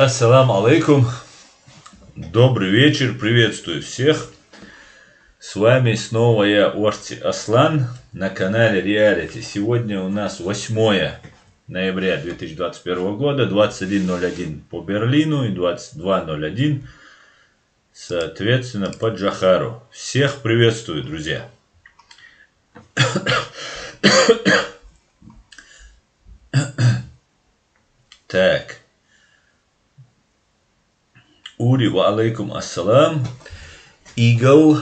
Ассаламу алейкум. Добрый вечер, приветствую всех. С вами снова я, Орти Аслан, на канале Реалити. Сегодня у нас 8 ноября 2021 года, 21:01 по Берлину и 22:01, соответственно, по Джохару. Всех приветствую, друзья. Так. Ури, ва алейкум ассалам. Игл,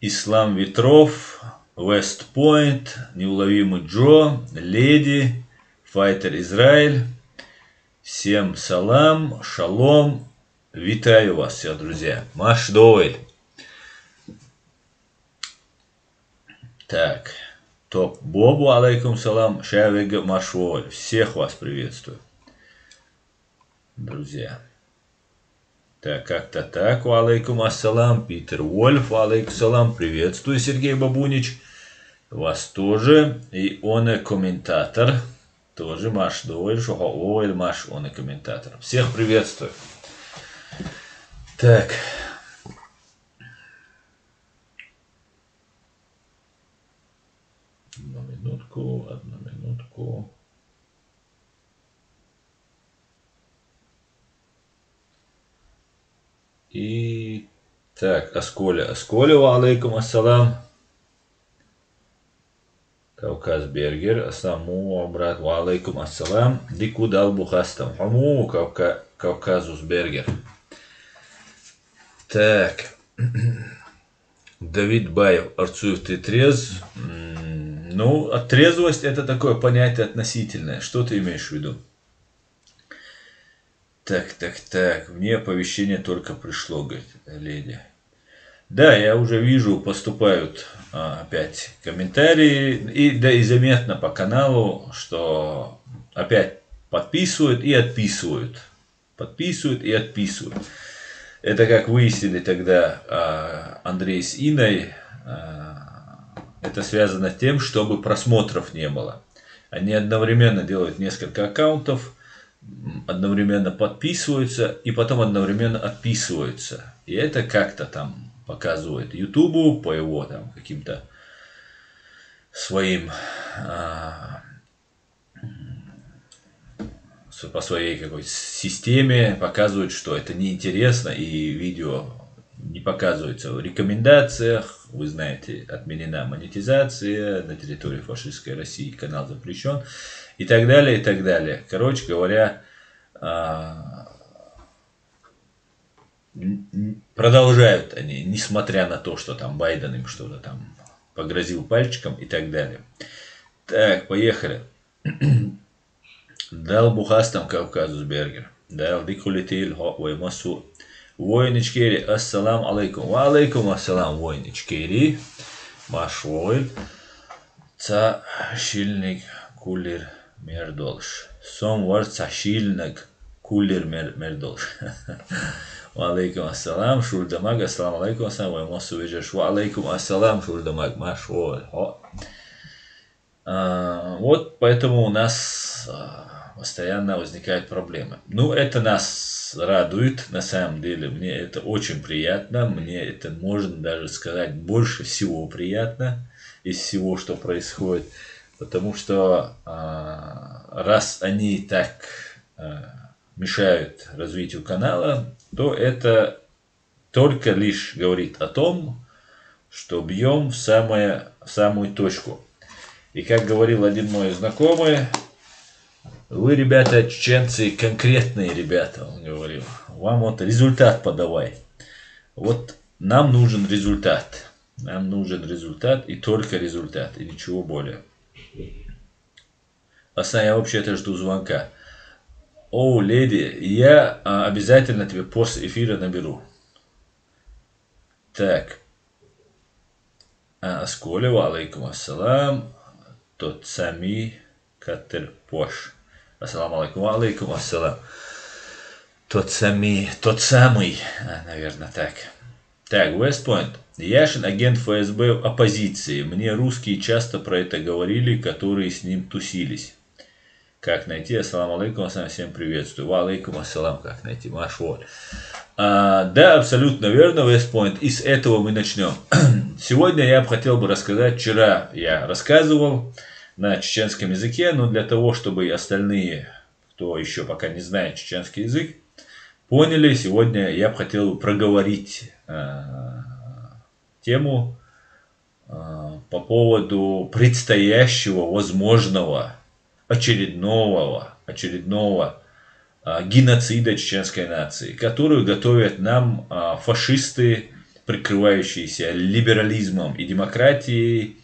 Ислам Ветров, Вестпойнт, Неуловимый Джо, Леди, Файтер Израиль. Всем салам, шалом. Витаю вас все, друзья. Маш Дойль. Так. Топ Бобу, алейкум салам. Шавега Машволь. Всех вас приветствую, друзья. Так, как-то так. Алейкум ассалам. Питер Вольф, алейкум салам. Приветствую, Сергей Бабунич. Вас тоже. И он и комментатор. Тоже Маш Дойль. Ой, Маш, он и комментатор. Всех приветствую. Так. Одну минутку. И так, Асколя, алейкум ассалам. Кавказ Бергер, ассаму, брат, алейкум ассалам. Дикудал Бухастам, хаму, Кавказус Бергер. Так, Давид Баев, Арцуев, ты трезв? Ну, трезвость это такое понятие относительное. Что ты имеешь в виду? Так. Мне оповещение только пришло, говорит леди. Да, я уже вижу, поступают опять комментарии. И заметно по каналу, что опять подписывают и отписывают. Это как выяснили тогда Андрей с Иной. Это связано с тем, чтобы просмотров не было. Они одновременно делают несколько аккаунтов, одновременно подписываются и потом одновременно отписываются. И это как-то там показывает Ютубу по его там каким-то своим по своей какой-то системе показывают, что это неинтересно и видео не показывается в рекомендациях. Вы знаете, отменена монетизация на территории фашистской России, канал запрещен и так далее, и так далее. Короче говоря, продолжают они, несмотря на то, что там Байден им что-то там погрозил пальчиком и так далее. Так, поехали. Дал Бухастам Кавказус Бергер. Дал Дикулитил Масу. Воиничкери, ассалам алейкум. Ва алейкум ассалам, воиничкери. Маш войль. Ца шильник кулир мердолш. Сом вар ца шильник кулир мердолш. Ва алейкум ассалам, шульдамаг, ассалам алейкум, ассалам, ва масу вежеш. Ва алейкум ассалам, шульдамаг, маш войль. Вот поэтому у нас постоянно возникают проблемы. Ну, это нас радует, на самом деле, мне это очень приятно, мне это, можно даже сказать, больше всего приятно из всего, что происходит, потому что раз они так мешают развитию канала, то это только лишь говорит о том, что бьем в самую точку. И как говорил один мой знакомый, вы, ребята, чеченцы, конкретные ребята, он говорил. Вам вот результат подавай. Вот нам нужен результат. Нам нужен результат и только результат. И ничего более. Я вообще-то жду звонка. О, леди, я обязательно тебе после эфира наберу. Так. Асколева, алейкум ассалам. Тот самый Катерпош. Ассаламу алейкум, алейкум ассалам. Тот самый, наверное, так. Так, Вестпойнт. Яшин агент ФСБ оппозиции. Мне русские часто про это говорили, которые с ним тусились. как найти. Ассаламу алейкум, всем приветствую. Ва алейкум ассалам, как найти. Машволь. Да, абсолютно верно, Westpoint. И с этого мы начнем. Сегодня я хотел бы рассказать, вчера я рассказывал на чеченском языке, но для того, чтобы остальные, кто еще пока не знает чеченский язык, поняли, сегодня я бы хотел проговорить тему по поводу предстоящего, возможного, очередного геноцида чеченской нации, которую готовят нам фашисты, прикрывающиеся либерализмом и демократией.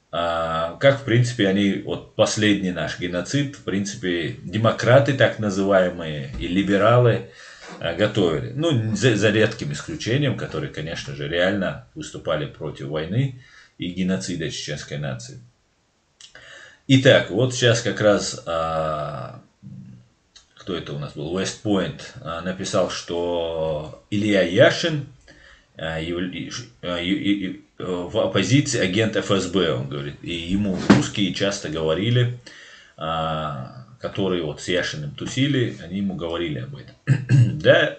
Как, в принципе, они, вот последний наш геноцид, в принципе, демократы так называемые и либералы готовили. Ну, за редким исключением, которые, конечно же, реально выступали против войны и геноцида чеченской нации. Итак, вот сейчас как раз, кто это у нас был, Westpoint написал, что Илья Яшин в оппозиции агент ФСБ, он говорит, и ему русские часто говорили, которые вот с Яшиным тусили, они ему говорили об этом. Да,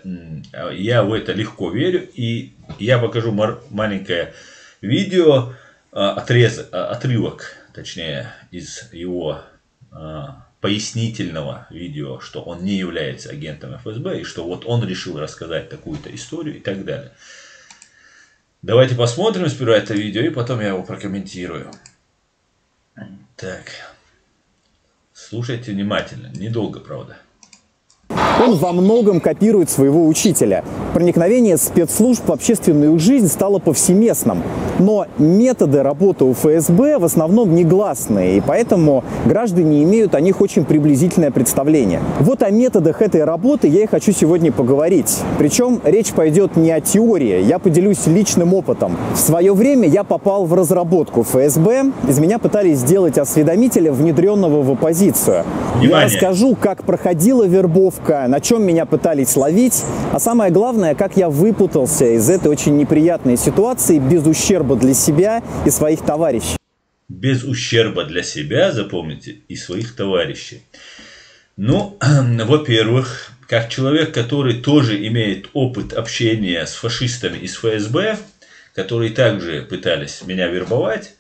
я в это легко верю, и я покажу маленькое видео, отрывок, точнее, из его пояснительного видео, что он не является агентом ФСБ, и что вот он решил рассказать такую-то историю и так далее. Давайте посмотрим сперва это видео, и потом я его прокомментирую. Так, слушайте внимательно, недолго, правда. Он во многом копирует своего учителя. Проникновение спецслужб в общественную жизнь стало повсеместным. Но методы работы у ФСБ в основном негласные, и поэтому граждане имеют о них очень приблизительное представление. Вот о методах этой работы я и хочу сегодня поговорить. Причем речь пойдет не о теории, я поделюсь личным опытом. В свое время я попал в разработку ФСБ, из меня пытались сделать осведомителя, внедренного в оппозицию. Внимание. Я расскажу, как проходила вербовка, на чем меня пытались ловить, а самое главное, как я выпутался из этой очень неприятной ситуации без ущерба для себя и своих товарищей. Без ущерба для себя, запомните, и своих товарищей. Ну, во-первых, как человек, который тоже имеет опыт общения с фашистами из ФСБ, которые также пытались меня вербовать,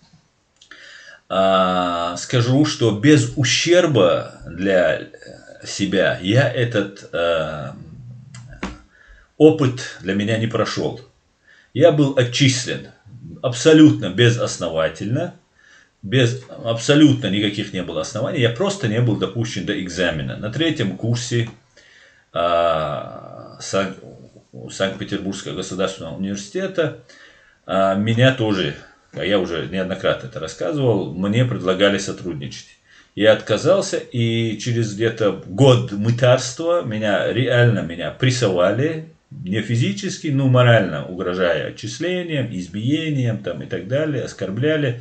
скажу, что без ущерба для себя я этот опыт для меня не прошел. Я был отчислен абсолютно безосновательно, без абсолютно никаких не было оснований, я просто не был допущен до экзамена. На 3-м курсе Санкт-Петербургского государственного университета меня тоже, я уже неоднократно это рассказывал, мне предлагали сотрудничать. Я отказался, и через где-то год мытарства меня прессовали, не физически, но морально, угрожая отчислением, избиением там, и так далее, оскорбляли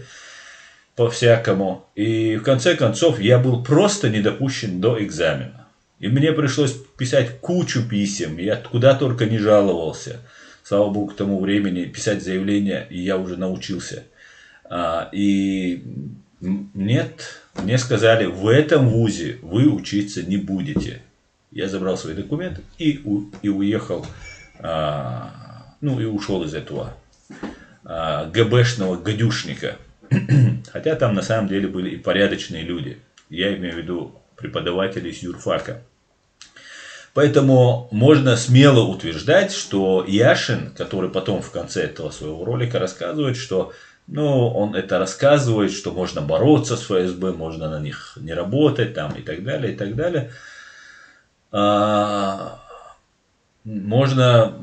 по-всякому. И в конце концов я был просто не допущен до экзамена. И мне пришлось писать кучу писем, я куда только не жаловался. Слава богу, к тому времени писать заявление я уже научился. И нет, мне сказали, в этом вузе вы учиться не будете. Я забрал свои документы и уехал, ну и ушел из этого ГБшного гадюшника. Хотя там на самом деле были и порядочные люди. Я имею в виду преподаватели с юрфака. Поэтому можно смело утверждать, что Яшин, который потом в конце этого своего ролика рассказывает, что он это рассказывает, что можно бороться с ФСБ, можно на них не работать там, и так далее, и так далее. Можно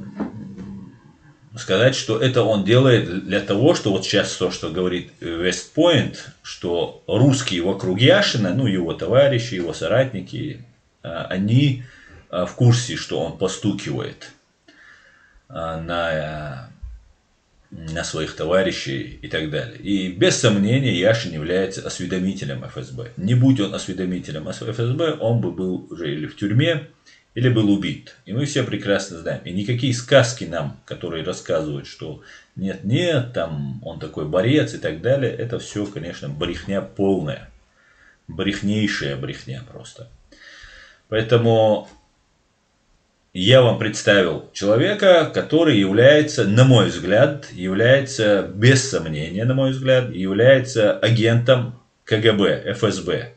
сказать, что это он делает для того, что вот сейчас то, что говорит Westpoint, что русские вокруг Яшина, его товарищи, его соратники, они в курсе, что он постукивает на своих товарищей и так далее. И без сомнения Яшин является осведомителем ФСБ. Не будь он осведомителем ФСБ, он бы был уже или в тюрьме, или был убит. И мы все прекрасно знаем. И никакие сказки нам, которые рассказывают, что нет, там он такой борец и так далее, это все, конечно, брехня полная. брехнейшая брехня просто. Поэтому я вам представил человека, который является, на мой взгляд, является, без сомнения, на мой взгляд, является агентом КГБ, ФСБ.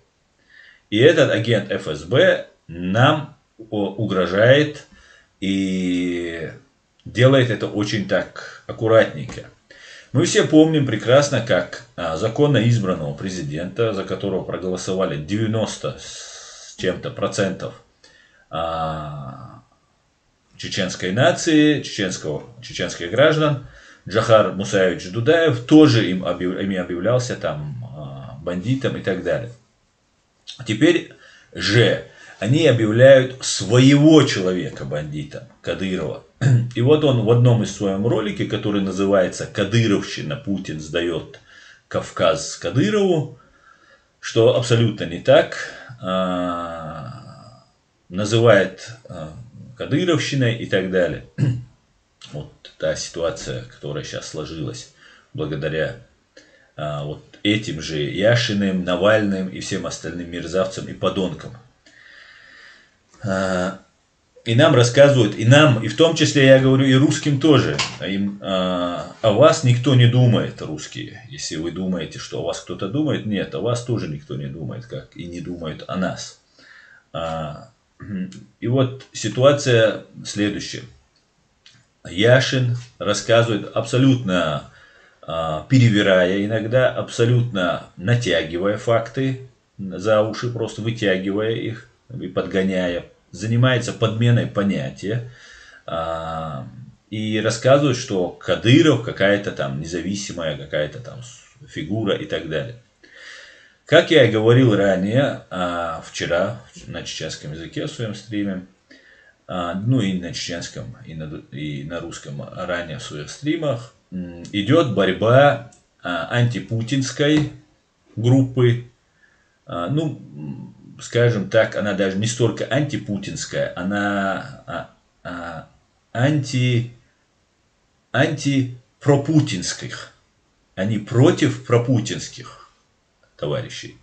И этот агент ФСБ нам угрожает и делает это очень так аккуратненько. Мы все помним прекрасно, как законно избранного президента, за которого проголосовали 90 с чем-то процентов чеченской нации, чеченских граждан, Джохар Мусаевич Дудаев тоже ими объявлялся там бандитом и так далее. Теперь же они объявляют своего человека бандитом, Кадырова. И вот он в одном из своем ролике, который называется «Кадыровщина. Путин сдает Кавказ Кадырову», что абсолютно не так, называет Кадыровщиной и так далее. Вот та ситуация, которая сейчас сложилась благодаря вот этим же Яшиным, Навальным и всем остальным мерзавцам и подонкам. И нам рассказывают, и нам, и в том числе, я говорю, и русским тоже. О вас никто не думает, русские. Если вы думаете, что о вас кто-то думает, нет, о вас тоже никто не думает, как и не думают о нас. И вот ситуация следующая. Яшин рассказывает абсолютно перевирая иногда, абсолютно натягивая факты за уши, просто вытягивая их и подгоняя. Занимается подменой понятия и рассказывает, что Кадыров какая-то там независимая, какая-то там фигура и так далее. Как я и говорил ранее, вчера на чеченском языке в своем стриме, ну и на чеченском, и на русском ранее в своих стримах, идет борьба антипутинской группы, ну, скажем так, она даже не столько антипутинская, она антипропутинских. Они против пропутинских товарищей.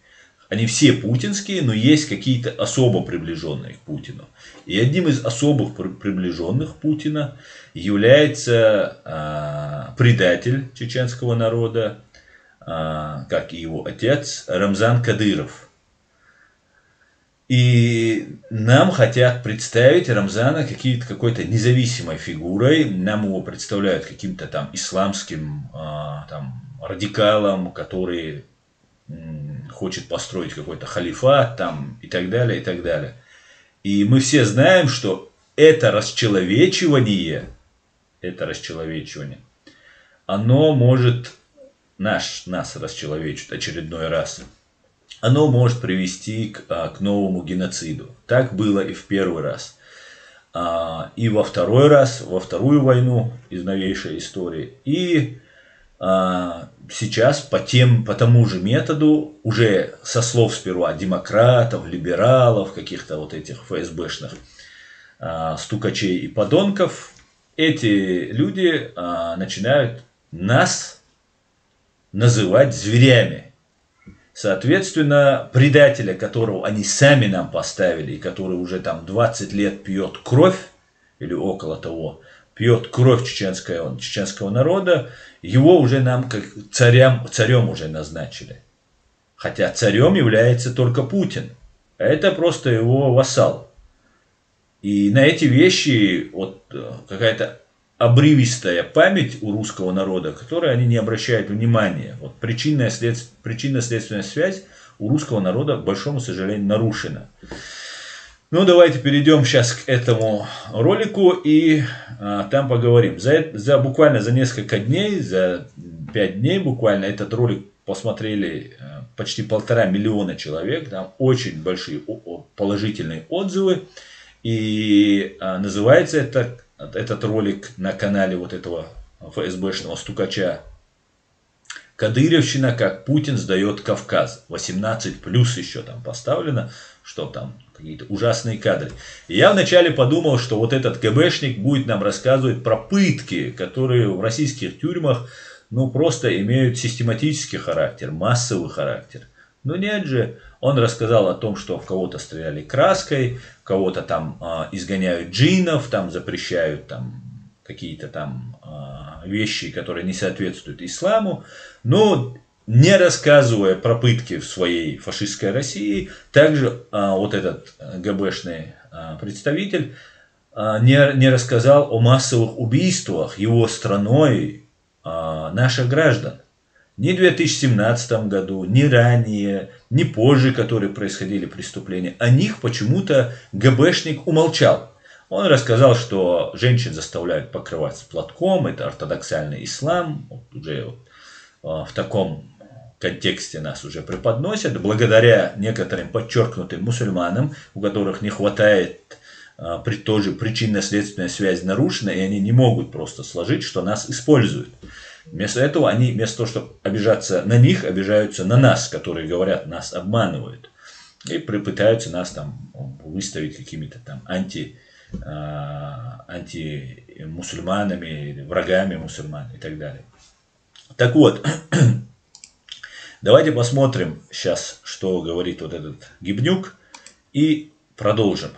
Они все путинские, но есть какие-то особо приближенные к Путину. И одним из особых приближенных Путина является предатель чеченского народа, как и его отец, Рамзан Кадыров. И нам хотят представить Рамзана какой-то независимой фигурой. Нам его представляют каким-то там исламским там, радикалом, который хочет построить какой-то халифат там, и так далее, и так далее. И мы все знаем, что это расчеловечивание, оно может, нас расчеловечит очередной раз, оно может привести к новому геноциду. Так было и в первый раз. И во второй раз, во вторую войну из новейшей истории. И сейчас по тому же методу, уже со слов сперва демократов, либералов, каких-то вот этих ФСБшных стукачей и подонков, эти люди начинают нас называть зверями. Соответственно, предателя, которого они сами нам поставили, и который уже там 20 лет пьет кровь, или около того, пьет кровь чеченского народа, его уже нам как царем уже назначили. Хотя царем является только Путин. А это просто его вассал. И на эти вещи вот какая-то обрывистая память у русского народа, которой они не обращают внимания. Вот причинно-следственная связь у русского народа, к большому сожалению, нарушена. Ну, давайте перейдем сейчас к этому ролику и там поговорим. Буквально за несколько дней, за 5 дней буквально, этот ролик посмотрели почти 1,5 миллиона человек. Там очень большие положительные отзывы. И называется этот ролик на канале вот этого ФСБшного стукача «Кадыровщина, как Путин сдает Кавказ». 18+ еще там поставлено, что там какие-то ужасные кадры. И я вначале подумал, что вот этот КБшник будет нам рассказывать про пытки, которые в российских тюрьмах ну просто имеют систематический характер, массовый характер. Но нет же, он рассказал о том, что в кого-то стреляли краской, в кого-то там изгоняют джиннов, там запрещают там какие-то там вещи, которые не соответствуют исламу. Но не рассказывая про пытки в своей фашистской России, также вот этот ГБшный представитель не рассказал о массовых убийствах его страной наших граждан. Ни в 2017 году, ни ранее, ни позже, которые происходили преступления, о них почему-то ГБшник умолчал. Он рассказал, что женщин заставляют покрываться платком, это ортодоксальный ислам, уже в таком контексте нас уже преподносят, благодаря некоторым подчеркнутым мусульманам, у которых не хватает тоже причинно-следственная связь нарушена, и они не могут просто сложить, что нас используют. Вместо этого они, вместо того, чтобы обижаться на них, обижаются на нас, которые говорят, нас обманывают. И пытаются нас там выставить какими-то там антимусульманами, врагами мусульман и так далее. Так вот, давайте посмотрим сейчас, что говорит вот этот Гибнюк, и продолжим.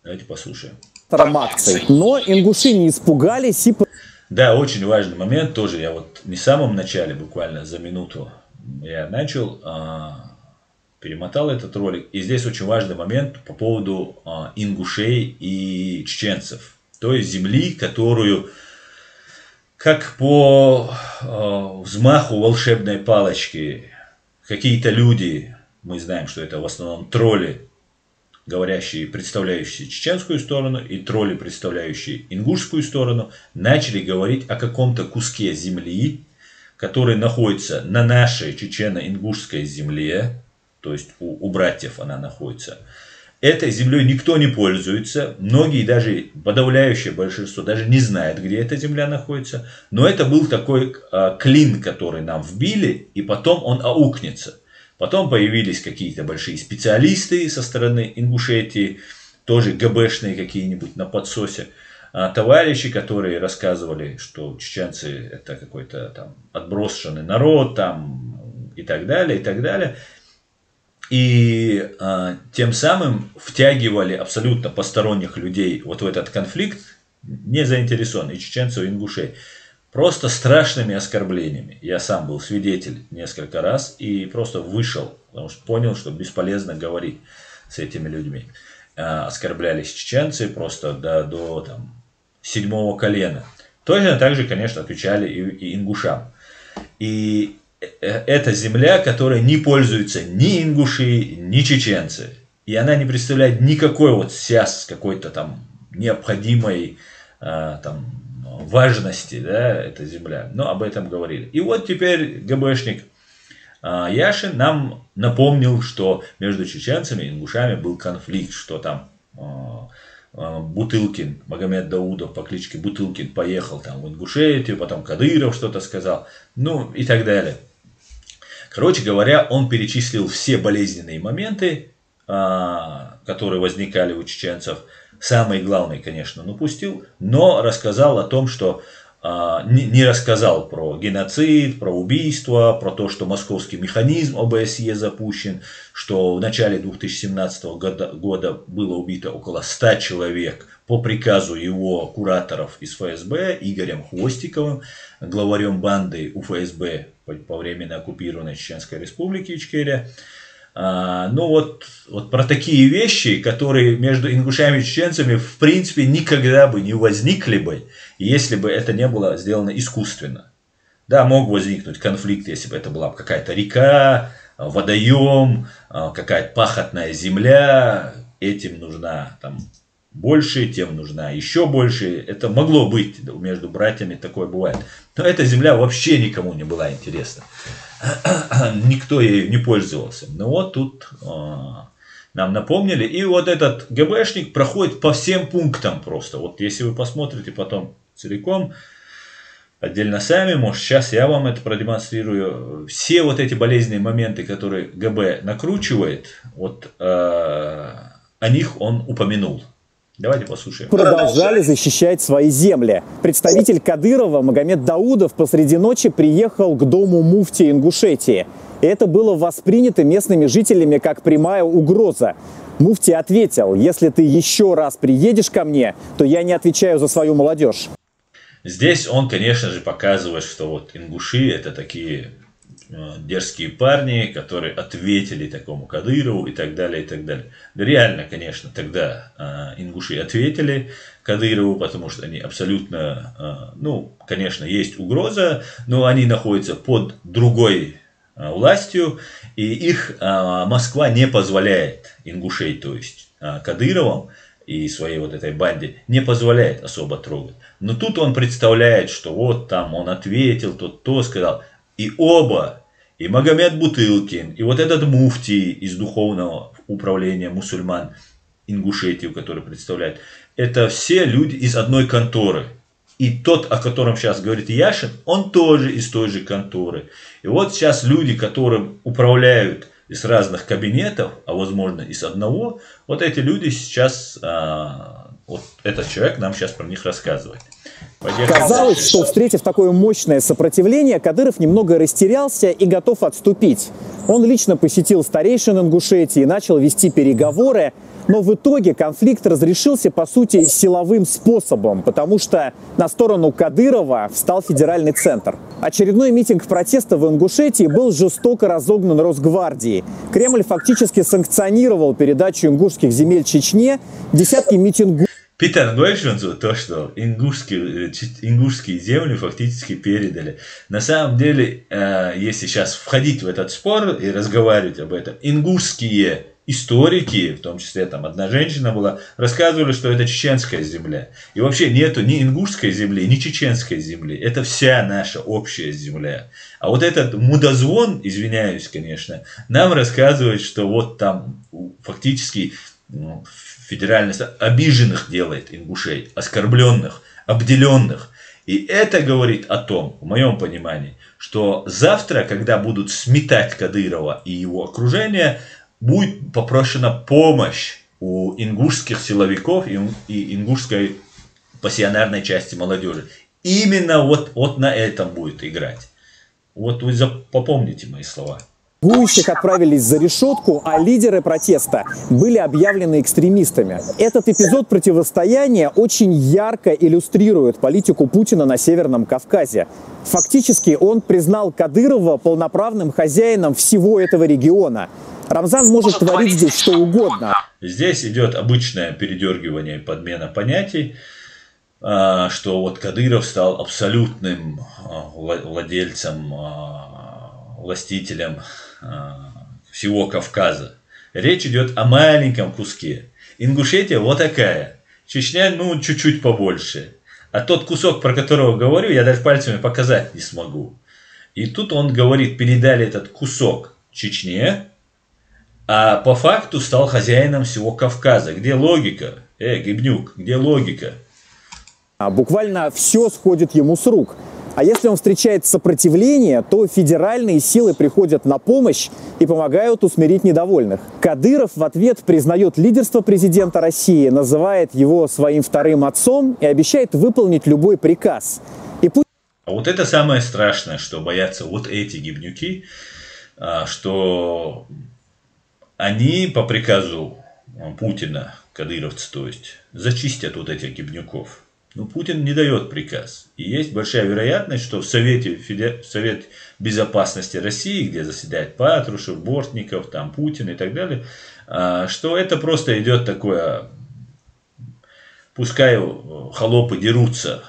Давайте послушаем. Акций. Но ингуши не испугались и... Да, очень важный момент тоже. Я вот не в самом начале, буквально за минуту я начал, перемотал этот ролик. И здесь очень важный момент по поводу ингушей и чеченцев. То есть земли, которую, как по взмаху волшебной палочки, какие-то люди, мы знаем, что это в основном тролли, говорящие, представляющие чеченскую сторону, и тролли, представляющие ингушскую сторону, начали говорить о каком-то куске земли, который находится на нашей чечено-ингушской земле, то есть у братьев она находится. Этой землей никто не пользуется, многие, даже подавляющее большинство, даже не знают, где эта земля находится, но это был такой клин, который нам вбили, и потом он аукнется. Потом появились какие-то большие специалисты со стороны Ингушетии, тоже ГБшные какие-нибудь на подсосе, товарищи, которые рассказывали, что чеченцы это какой-то там отброшенный народ там, и так далее, и так далее. И тем самым втягивали абсолютно посторонних людей вот в этот конфликт, не заинтересованных, и чеченцев, и ингушей. Просто страшными оскорблениями. Я сам был свидетель несколько раз и просто вышел, потому что понял, что бесполезно говорить с этими людьми. Оскорблялись чеченцы просто до там, 7-го колена. Точно так же, конечно, отвечали и ингушам. И это земля, которой не пользуются ни ингуши, ни чеченцы. И она не представляет никакой вот сейчас какой-то там необходимой там, важности, да, эта земля. Но об этом говорили. И вот теперь ГБшник Яшин нам напомнил, что между чеченцами и ингушами был конфликт, что там Бутылкин, Магомед Даудов по кличке Бутылкин поехал там в Ингушетию, потом Кадыров что-то сказал, ну и так далее. Короче говоря, он перечислил все болезненные моменты, которые возникали у чеченцев. Самый главный, конечно, упустил, но рассказал о том, что не рассказал про геноцид, про убийство, про то, что московский механизм ОБСЕ запущен, что в начале 2017 года было убито около 100 человек по приказу его кураторов из ФСБ Игорем Хвостиковым, главарем банды УФСБ по временно оккупированной Чеченской Республики Ичкерия. Ну вот про такие вещи, которые между ингушами и чеченцами в принципе никогда бы не возникли бы, если бы это не было сделано искусственно. Да, мог возникнуть конфликт, если бы это была какая-то река, водоем, какая-то пахотная земля, этим нужна там больше, тем нужна еще больше. Это могло быть, между братьями такое бывает. Но эта земля вообще никому не была интересна. Никто ею не пользовался. Но вот тут нам напомнили. И вот этот ГБшник проходит по всем пунктам просто. Вот если вы посмотрите потом целиком, отдельно сами, может сейчас я вам это продемонстрирую. Все вот эти болезненные моменты, которые ГБ накручивает, вот о них он упомянул. Давайте послушаем. Продолжали защищать свои земли. Представитель Кадырова Магомед Даудов посреди ночи приехал к дому муфтия Ингушетии. И это было воспринято местными жителями как прямая угроза. Муфтий ответил: если ты еще раз приедешь ко мне, то я не отвечаю за свою молодежь. Здесь он, конечно же, показывает, что вот ингуши это такие дерзкие парни, которые ответили такому Кадырову и так далее, и так далее. Да реально, конечно, тогда ингуши ответили Кадырову, потому что они абсолютно, ну, конечно, есть угроза, но они находятся под другой властью, и их Москва не позволяет, ингушей, то есть Кадыровым и своей вот этой банде, не позволяет особо трогать. Но тут он представляет, что вот там он ответил, тот то сказал. И оба, и Магомед Бутылкин, и вот этот муфтий из духовного управления мусульман Ингушетии, который представляет, это все люди из одной конторы. И тот, о котором сейчас говорит Яшин, он тоже из той же конторы. И вот сейчас люди, которым управляют из разных кабинетов, а возможно из одного, вот эти люди сейчас, вот этот человек нам сейчас про них рассказывает. Казалось, что, встретив такое мощное сопротивление, Кадыров немного растерялся и готов отступить. Он лично посетил старейшин Ингушетии и начал вести переговоры, но в итоге конфликт разрешился, по сути, силовым способом, потому что на сторону Кадырова встал федеральный центр. Очередной митинг протеста в Ингушетии был жестоко разогнан Росгвардией. Кремль фактически санкционировал передачу ингушских земель Чечне, десятки митингующих. Питер Гойшвинцу то, что ингушские земли фактически передали. На самом деле, если сейчас входить в этот спор и разговаривать об этом, ингушские историки, в том числе там одна женщина была, рассказывали, что это чеченская земля. И вообще нету ни ингушской земли, ни чеченской земли. Это вся наша общая земля. А вот этот мудозвон, извиняюсь, конечно, нам рассказывает, что вот там фактически федеральность обиженных делает ингушей, оскорбленных, обделенных. И это говорит о том, в моем понимании, что завтра, когда будут сметать Кадырова и его окружение, будет попрошена помощь у ингушских силовиков и ингушской пассионарной части молодежи. Именно вот на этом будет играть. Вот вы попомните мои слова. Митингующих отправились за решетку, а лидеры протеста были объявлены экстремистами. Этот эпизод противостояния очень ярко иллюстрирует политику Путина на Северном Кавказе. Фактически он признал Кадырова полноправным хозяином всего этого региона. Рамзан может творить здесь что угодно. Здесь идет обычное передергивание и подмена понятий, что вот Кадыров стал абсолютным владельцем, властителем всего Кавказа. Речь идет о маленьком куске. Ингушетия вот такая. Чечня, ну, чуть-чуть побольше. А тот кусок, про которого говорю, я даже пальцами показать не смогу. И тут он говорит, передали этот кусок Чечне, а по факту стал хозяином всего Кавказа. Где логика? Гибнюк, где логика? Буквально все сходит ему с рук. А если он встречает сопротивление, то федеральные силы приходят на помощь и помогают усмирить недовольных. Кадыров в ответ признает лидерство президента России, называет его своим вторым отцом и обещает выполнить любой приказ. А вот это самое страшное, что боятся вот эти гибнюки, что они по приказу Путина, кадыровцы, то есть, зачистят вот этих гибнюков. Но Путин не дает приказ. И есть большая вероятность, что в Совет Безопасности России, где заседает Патрушев, Бортников, там Путин и так далее, что это просто идет такое, пускай холопы дерутся,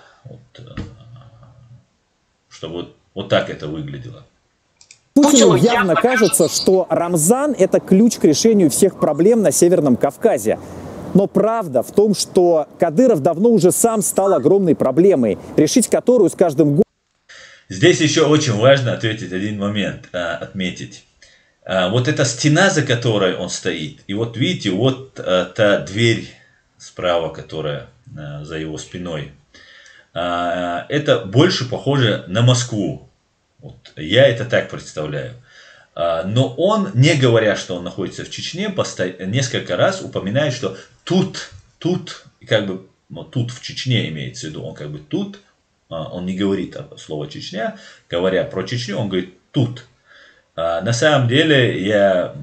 чтобы вот так это выглядело. Путину явно кажется, что Рамзан – это ключ к решению всех проблем на Северном Кавказе. Но правда в том, что Кадыров давно уже сам стал огромной проблемой, решить которую с каждым годом... Здесь еще очень важно ответить один момент, отметить. Вот эта стена, за которой он стоит, и вот видите, вот та дверь справа, которая за его спиной, это больше похоже на Москву. Вот, я это так представляю. Но он, не говоря, что он находится в Чечне, несколько раз упоминает, что тут тут, как бы, ну, тут в Чечне имеется в виду, он как бы тут, он не говорит слово Чечня, говоря про Чечню, он говорит тут. На самом деле, я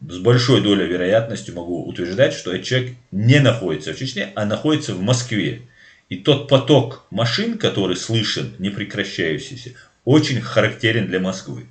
с большой долей вероятности могу утверждать, что этот человек не находится в Чечне, а находится в Москве. И тот поток машин, который слышен, не прекращающийся, очень характерен для Москвы.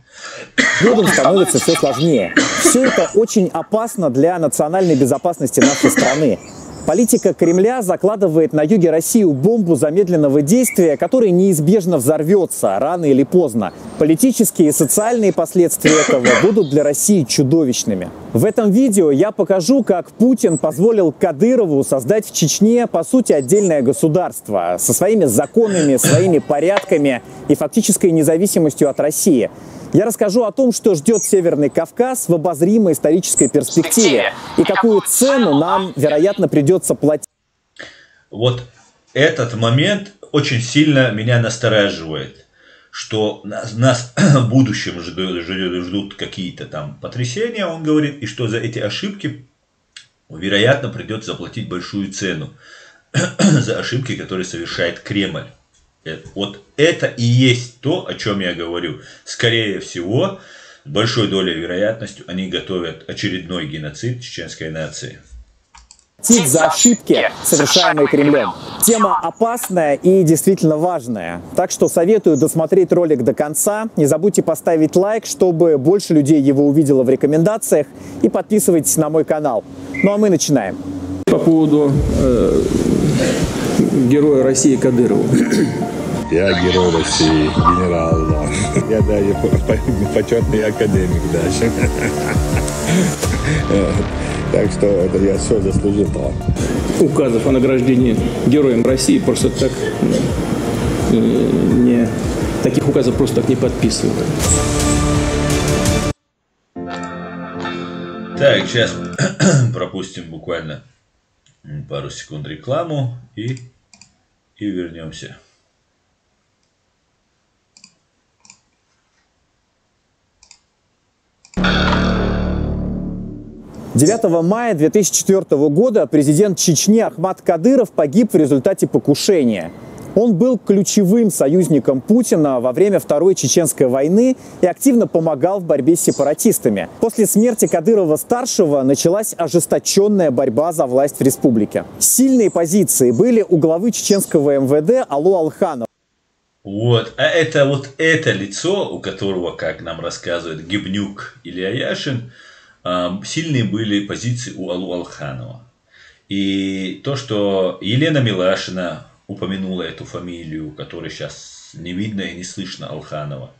Годом становится все сложнее. Все это очень опасно для национальной безопасности нашей страны. Политика Кремля закладывает на юге России бомбу замедленного действия, которая неизбежно взорвется рано или поздно. Политические и социальные последствия этого будут для России чудовищными. В этом видео я покажу, как Путин позволил Кадырову создать в Чечне, по сути, отдельное государство со своими законами, своими порядками и фактической независимостью от России. Я расскажу о том, что ждет Северный Кавказ в обозримой исторической перспективе и какую цену нам, вероятно, придется платить. Вот этот момент очень сильно меня настораживает, что нас в будущем ждут какие-то там потрясения, он говорит, и что за эти ошибки, вероятно, придется заплатить большую цену за ошибки, которые совершает Кремль. Вот это и есть то, о чем я говорю. Скорее всего, с большой долей вероятностью, они готовят очередной геноцид чеченской нации. За ошибки, совершаемые Кремлем. Тема опасная и действительно важная. Так что советую досмотреть ролик до конца. Не забудьте поставить лайк, чтобы больше людей его увидело в рекомендациях. И подписывайтесь на мой канал. Ну а мы начинаем. По поводу героя России Кадырова. Я герой России, генерал, да. Я даже почетный академик даже. Так что это я все заслужил. Указов о награждении героем России просто так таких указов просто так не подписывают. Так, сейчас пропустим буквально пару секунд рекламу и вернемся. 9 мая 2004 года президент Чечни Ахмад Кадыров погиб в результате покушения. Он был ключевым союзником Путина во время Второй Чеченской войны и активно помогал в борьбе с сепаратистами. После смерти Кадырова-старшего началась ожесточенная борьба за власть в республике. Сильные позиции были у главы чеченского МВД Алу Алханова. Вот это лицо, у которого, как нам рассказывает Гибнюк или Аяшин, сильные были позиции у Алу Алханова. И то, что Елена Милашина упомянула эту фамилию, которой сейчас не видно и не слышно Алханова,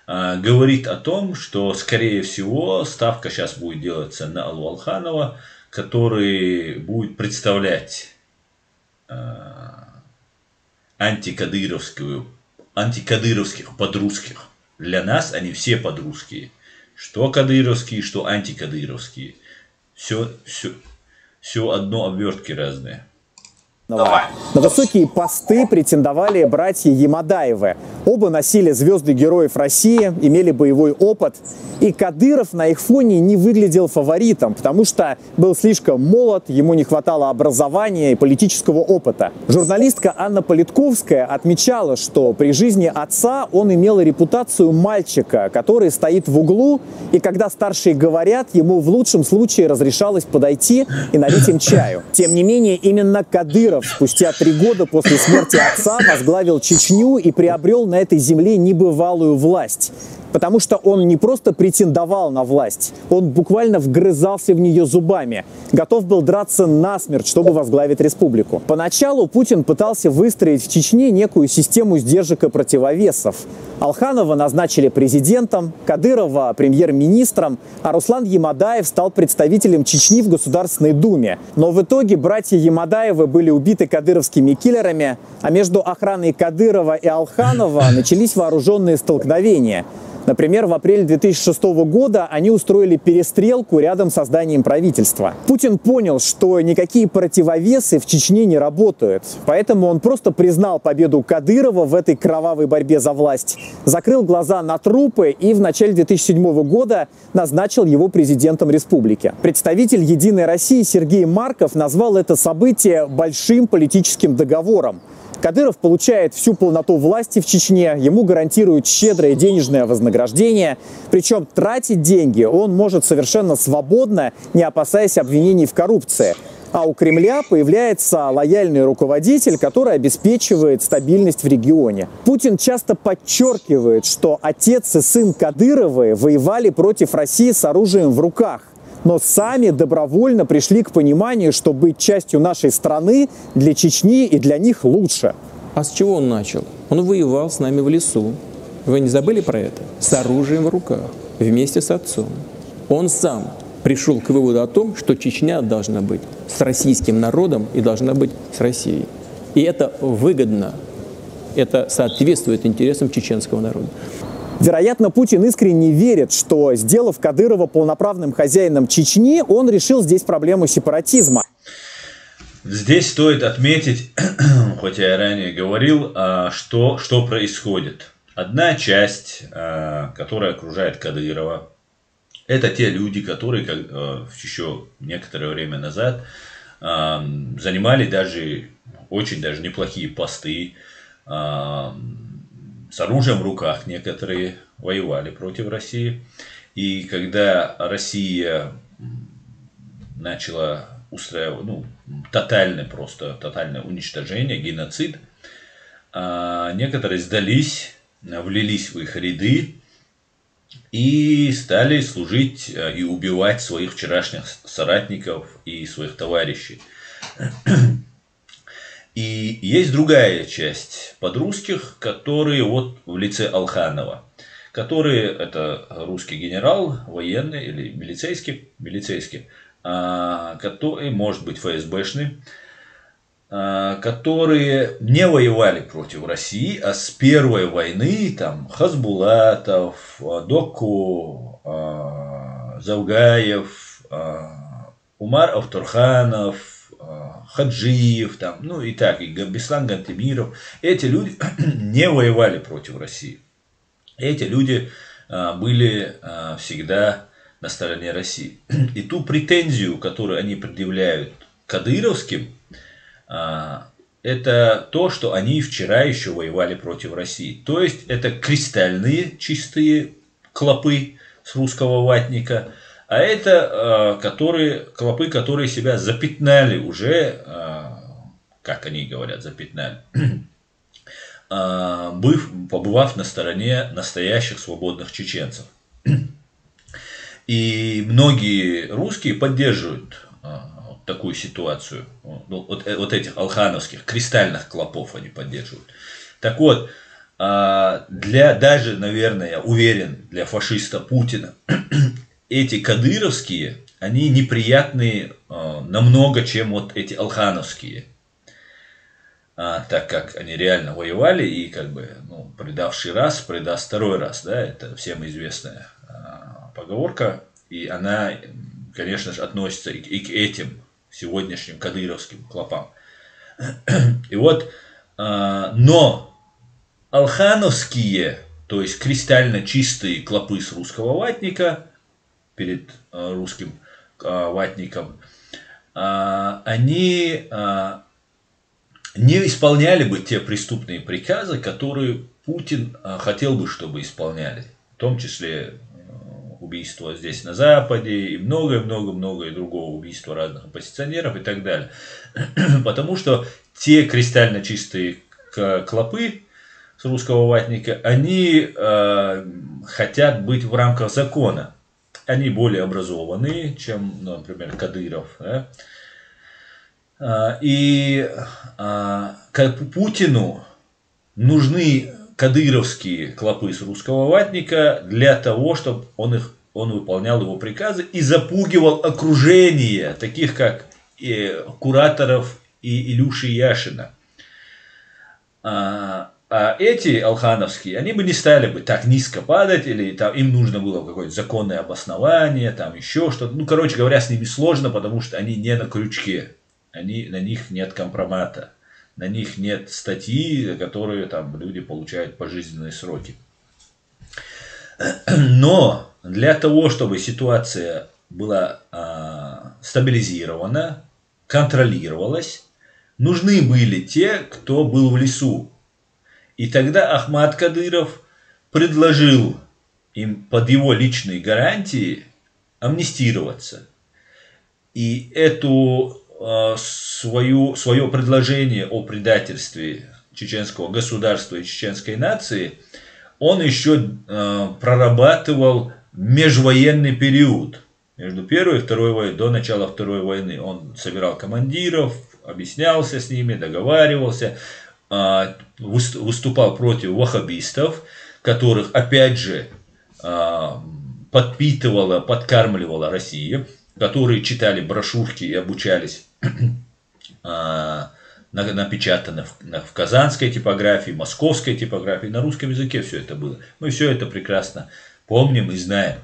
говорит о том, что, скорее всего, ставка сейчас будет делаться на Алу Алханова, который будет представлять антикадыровских подрусских. Для нас они все подрусские. Что кадыровские, что антикадыровские. Все одно, обвертки разные. На высокие посты претендовали братья Ямадаевы. Оба носили звезды героев России, имели боевой опыт. И Кадыров на их фоне не выглядел фаворитом, потому что был слишком молод, ему не хватало образования и политического опыта. Журналистка Анна Политковская отмечала, что при жизни отца он имел репутацию мальчика, который стоит в углу, и когда старшие говорят, ему в лучшем случае разрешалось подойти и налить им чаю. Тем не менее, именно Кадыров спустя 3 года после смерти отца возглавил Чечню и приобрел на этой земле небывалую власть. Потому что он не просто претендовал на власть, он буквально вгрызался в нее зубами, готов был драться насмерть, чтобы возглавить республику. Поначалу Путин пытался выстроить в Чечне некую систему сдержек и противовесов. Алханова назначили президентом, Кадырова премьер-министром, а Руслан Ямадаев стал представителем Чечни в Государственной Думе. Но в итоге братья Ямадаевы были убиты кадыровскими киллерами, а между охраной Кадырова и Алханова начались вооруженные столкновения. Например, в апреле 2006 года они устроили перестрелку рядом со зданием правительства. Путин понял, что никакие противовесы в Чечне не работают, поэтому он просто признал победу Кадырова в этой кровавой борьбе за власть, закрыл глаза на трупы и в начале 2007 года назначил его президентом республики. Представитель «Единой России» Сергей Марков назвал это событие большим политическим договором. Кадыров получает всю полноту власти в Чечне, ему гарантируют щедрое денежное вознаграждение. Причем тратить деньги он может совершенно свободно, не опасаясь обвинений в коррупции. А у Кремля появляется лояльный руководитель, который обеспечивает стабильность в регионе. Путин часто подчеркивает, что отец и сын Кадыровы воевали против России с оружием в руках. Но сами добровольно пришли к пониманию, что быть частью нашей страны для Чечни и для них лучше. А с чего он начал? Он воевал с нами в лесу. Вы не забыли про это? С оружием в руках, вместе с отцом. Он сам пришел к выводу о том, что Чечня должна быть с российским народом и должна быть с Россией. И это выгодно, это соответствует интересам чеченского народа. Вероятно, Путин искренне верит, что, сделав Кадырова полноправным хозяином Чечни, он решил здесь проблему сепаратизма. Здесь стоит отметить, хотя я ранее говорил, что происходит. Одна часть, которая окружает Кадырова, это те люди, которые еще некоторое время назад занимали очень даже неплохие посты, с оружием в руках некоторые воевали против России. И когда Россия начала устраивать тотальное уничтожение, геноцид, некоторые сдались, влились в их ряды и стали служить и убивать своих вчерашних соратников и своих товарищей. И есть другая часть подрусских, которые в лице Алханова, это русский генерал, военный или милицейский, который, может быть, ФСБшный, которые не воевали против России, а с первой войны, Хасбулатов, Доку, Завгаев, Умар Автурханов, Хаджиев, и Беслан Гантемиров, эти люди не воевали против России. Эти люди были всегда на стороне России. И ту претензию, которую они предъявляют кадыровским, это то, что они вчера еще воевали против России. То есть это кристальные чистые клопы с русского ватника. А это клопы, которые себя запятнали уже, как они говорят, побывав на стороне настоящих свободных чеченцев. И многие русские поддерживают такую ситуацию. Вот этих алхановских, кристальных клопов они поддерживают. Так вот, даже, наверное, я уверен, для фашиста Путина, эти кадыровские, они неприятные намного, чем эти алхановские. Так как они реально воевали, и предавший раз, предаст второй раз. Да, это всем известная поговорка. И она, конечно же, относится и к этим сегодняшним кадыровским клопам. И но алхановские, то есть кристально чистые клопы с русского ватника, перед русским ватником, они не исполняли бы те преступные приказы, которые Путин хотел бы, чтобы исполняли. В том числе убийство здесь на Западе и многое-многое другого, убийства разных оппозиционеров и так далее. Потому что те кристально чистые клопы с русского ватника, они хотят быть в рамках закона. Они более образованные, чем, например, Кадыров. Да? И Путину нужны кадыровские клопы с русского ватника для того, чтобы он выполнял его приказы и запугивал окружение, таких как Кураторов и Илюши Яшина. А эти алхановские, они бы не стали бы так низко падать, или там, им нужно было какое-то законное обоснование, там еще что-то. Ну, короче говоря, с ними сложно, потому что они не на крючке. На них нет компромата. На них нет статьи, за которые там люди получают пожизненные сроки. Но для того, чтобы ситуация была стабилизирована, контролировалась, нужны были те, кто был в лесу. И тогда Ахмад Кадыров предложил им под его личные гарантии амнистироваться. И свое предложение о предательстве чеченского государства и чеченской нации он еще прорабатывал межвоенный период. Между Первой и Второй войной, до начала Второй войны. Он собирал командиров, объяснялся с ними, договаривался, выступал против ваххабистов, которых, опять же, подпитывала, подкармливала Россия, которые читали брошюрки и обучались напечатано в казанской типографии, московской типографии, на русском языке все это было. Мы все это прекрасно помним и знаем.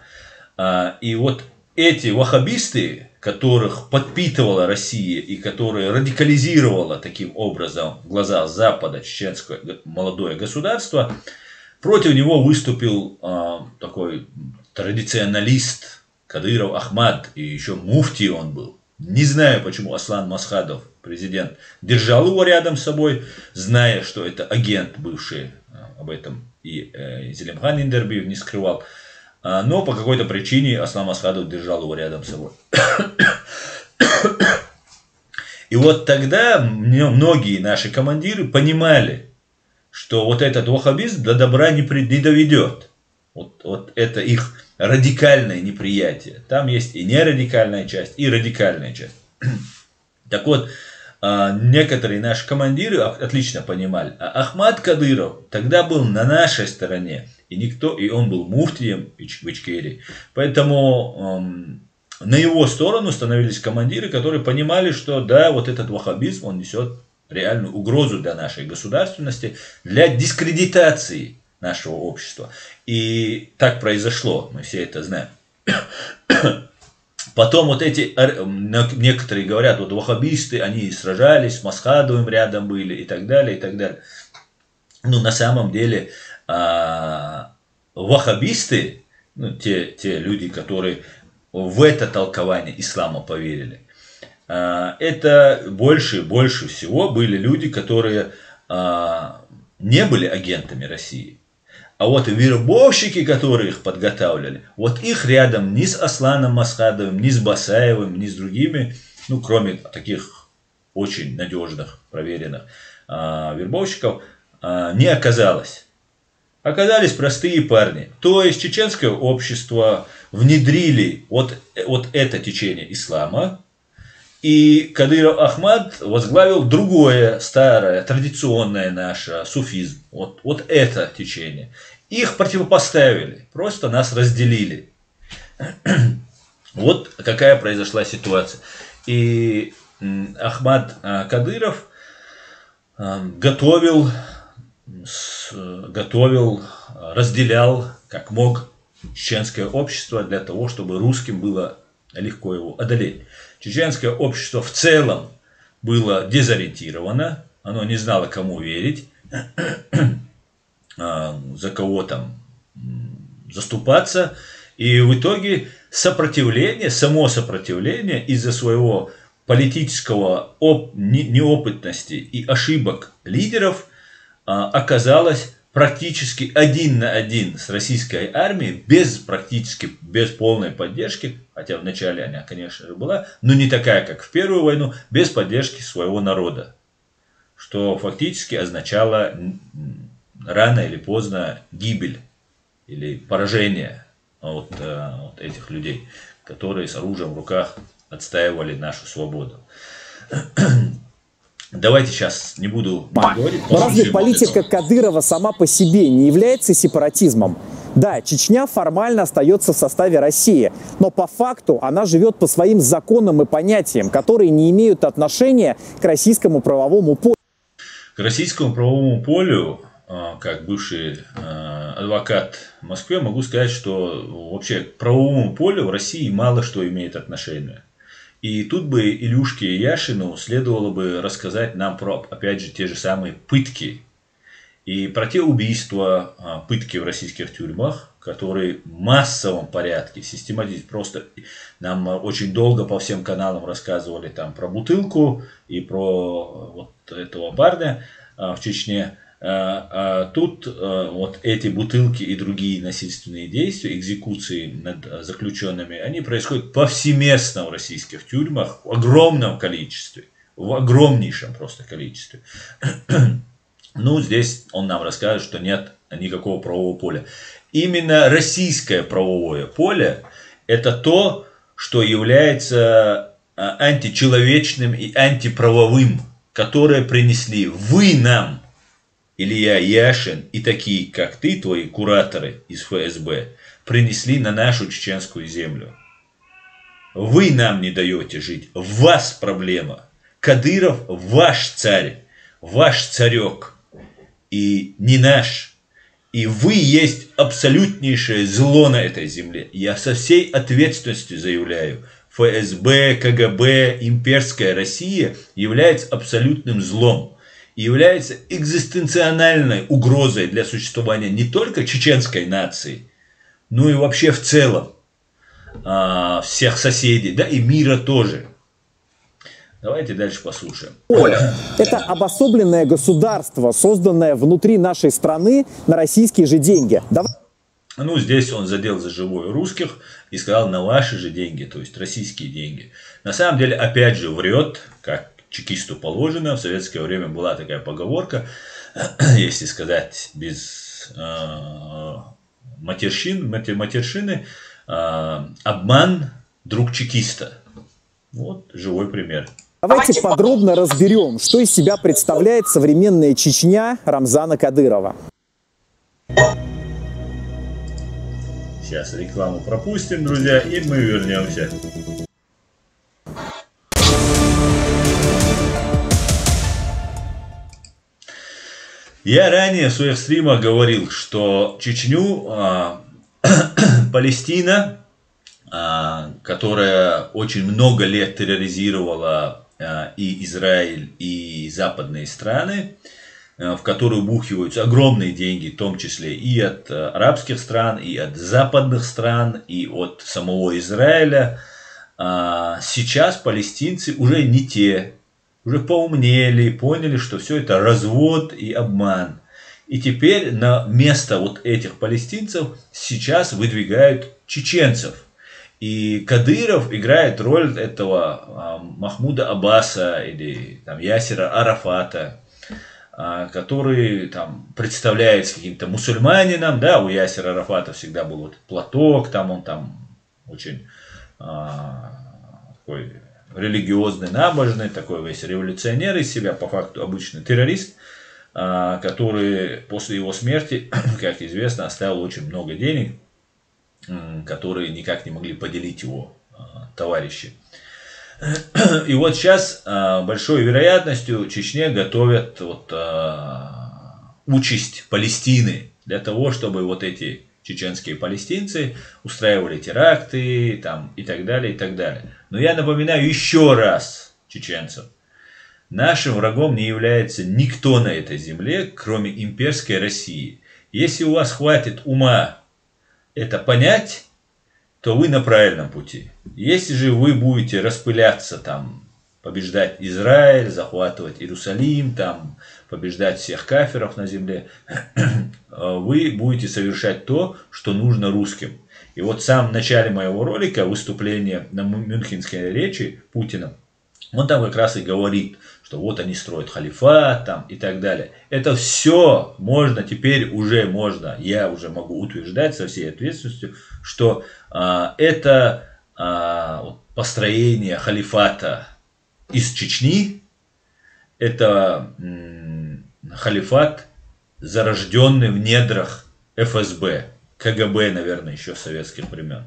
И вот эти ваххабисты, которых подпитывала Россия и которые радикализировала таким образом в глазах Запада чеченское молодое государство, против него выступил такой традиционалист Кадыров Ахмад, и еще муфти он был. Не знаю, почему Аслан Масхадов, президент, держал его рядом с собой, зная, что это агент бывший, об этом и Зелимхан Индербиев не скрывал. Но по какой-то причине Аслан Масхадов держал его рядом с собой. И вот тогда многие наши командиры понимали, что вот этот ваххабизм до добра не доведет. Вот это их радикальное неприятие. Там есть и нерадикальная часть, и радикальная часть. Так вот, некоторые наши командиры отлично понимали. А Ахмад Кадыров тогда был на нашей стороне. И он был муфтием в Ичкерии. Поэтому на его сторону становились командиры, которые понимали, что да, вот этот ваххабизм, он несет реальную угрозу для нашей государственности, для дискредитации нашего общества. И так произошло, мы все это знаем. Потом вот эти, некоторые говорят, вот ваххабисты, они сражались, с Масхадовым рядом были и так далее, и так далее. Ну, на самом деле, ваххабисты, ну, те люди, которые в это толкование ислама поверили, это больше всего были люди, которые не были агентами России. А вот вербовщики, которые их подготавливали, вот их рядом ни с Асланом Масхадовым, ни с Басаевым, ни с другими, ну, кроме таких очень надежных, проверенных вербовщиков, не оказалось. Оказались простые парни. То есть чеченское общество внедрили вот это течение ислама, и Кадыров Ахмад возглавил другое, старое, традиционное наше, суфизм. Вот это течение. Их противопоставили, просто нас разделили. Вот какая произошла ситуация. И Ахмад Кадыров готовил, разделял как мог чеченское общество для того, чтобы русским было легко его одолеть. Чеченское общество в целом было дезориентировано, оно не знало, кому верить, за кого там заступаться. И в итоге само сопротивление из-за своего политического неопытности и ошибок лидеров оказалось практически 1 на 1 с российской армией, практически без полной поддержки, хотя вначале она, конечно же, была, но не такая, как в Первую войну, без поддержки своего народа, что фактически означало рано или поздно гибель или поражение от этих людей, которые с оружием в руках отстаивали нашу свободу. Давайте сейчас не буду говорить. Но разве политика Кадырова сама по себе не является сепаратизмом? Да, Чечня формально остается в составе России, но по факту она живет по своим законам и понятиям, которые не имеют отношения к российскому правовому полю. К российскому правовому полю как бывший адвокат в Москве, могу сказать, что вообще к правовому полю в России мало что имеет отношение. И тут бы Илюшке и Яшину следовало бы рассказать нам про, опять же, те же самые пытки. И про те убийства, пытки в российских тюрьмах, которые в массовом порядке, систематически, просто нам очень долго по всем каналам рассказывали там про бутылку и про вот этого парня в Чечне. Тут вот эти бутылки и другие насильственные действия, экзекуции над заключенными, они происходят повсеместно в российских тюрьмах в огромном количестве, в огромнейшем просто количестве. Ну, здесь он нам расскажет, что нет никакого правового поля. Именно российское правовое поле – это то, что является античеловечным и антиправовым, которое принесли вы нам, Илья Яшин и такие, как ты, твои кураторы из ФСБ, принесли на нашу чеченскую землю. Вы нам не даете жить, в вас проблема. Кадыров ваш царь, ваш царек, и не наш. И вы есть абсолютнейшее зло на этой земле. Я со всей ответственностью заявляю, ФСБ, КГБ, имперская Россия является абсолютным злом. И является экзистенциональной угрозой для существования не только чеченской нации, но и вообще в целом всех соседей, да и мира тоже. Давайте дальше послушаем. Это обособленное государство, созданное внутри нашей страны на российские же деньги. Ну, здесь он задел за живое русских и сказал на ваши же деньги, то есть российские деньги. На самом деле, опять же, врет, как чекисту положено. В советское время была такая поговорка, если сказать без матершины, обман друг чекиста. Вот живой пример. Давайте подробно разберем, что из себя представляет современная Чечня Рамзана Кадырова. Сейчас рекламу пропустим, друзья, и мы вернемся. Я ранее в своих стримах говорил, что Чечню, Палестина, которая очень много лет терроризировала и Израиль, и западные страны, в которую бухиваются огромные деньги, в том числе и от арабских стран, и от западных стран, и от самого Израиля. Сейчас палестинцы уже не те. Уже поумнели, поняли, что все это развод и обман. И теперь на место вот этих палестинцев сейчас выдвигают чеченцев. И Кадыров играет роль этого Махмуда Аббаса или там, Ясера Арафата, который там представляется каким-то мусульманином. Да, у Ясера Арафата всегда был вот платок, там он там очень такой религиозный, набожный, такой весь революционер из себя, по факту обычный террорист, который после его смерти, как известно, оставил очень много денег, которые никак не могли поделить его товарищи. И вот сейчас большой вероятностью Чечне готовят вот, участь Палестины для того, чтобы вот эти чеченские палестинцы устраивали теракты там, и так далее, и так далее. Но я напоминаю еще раз чеченцам. Нашим врагом не является никто на этой земле, кроме имперской России. Если у вас хватит ума это понять, то вы на правильном пути. Если же вы будете распыляться, там, побеждать Израиль, захватывать Иерусалим, там, побеждать всех кафиров на земле, вы будете совершать то, что нужно русским. И вот в самом начале моего ролика, выступление на Мюнхенской речи Путина, он там как раз и говорит, что вот они строят халифат там, и так далее. Это все можно, теперь уже можно, я уже могу утверждать со всей ответственностью, что это построение халифата из Чечни, это халифат, зарожденный в недрах ФСБ, КГБ, наверное, еще с советских времен.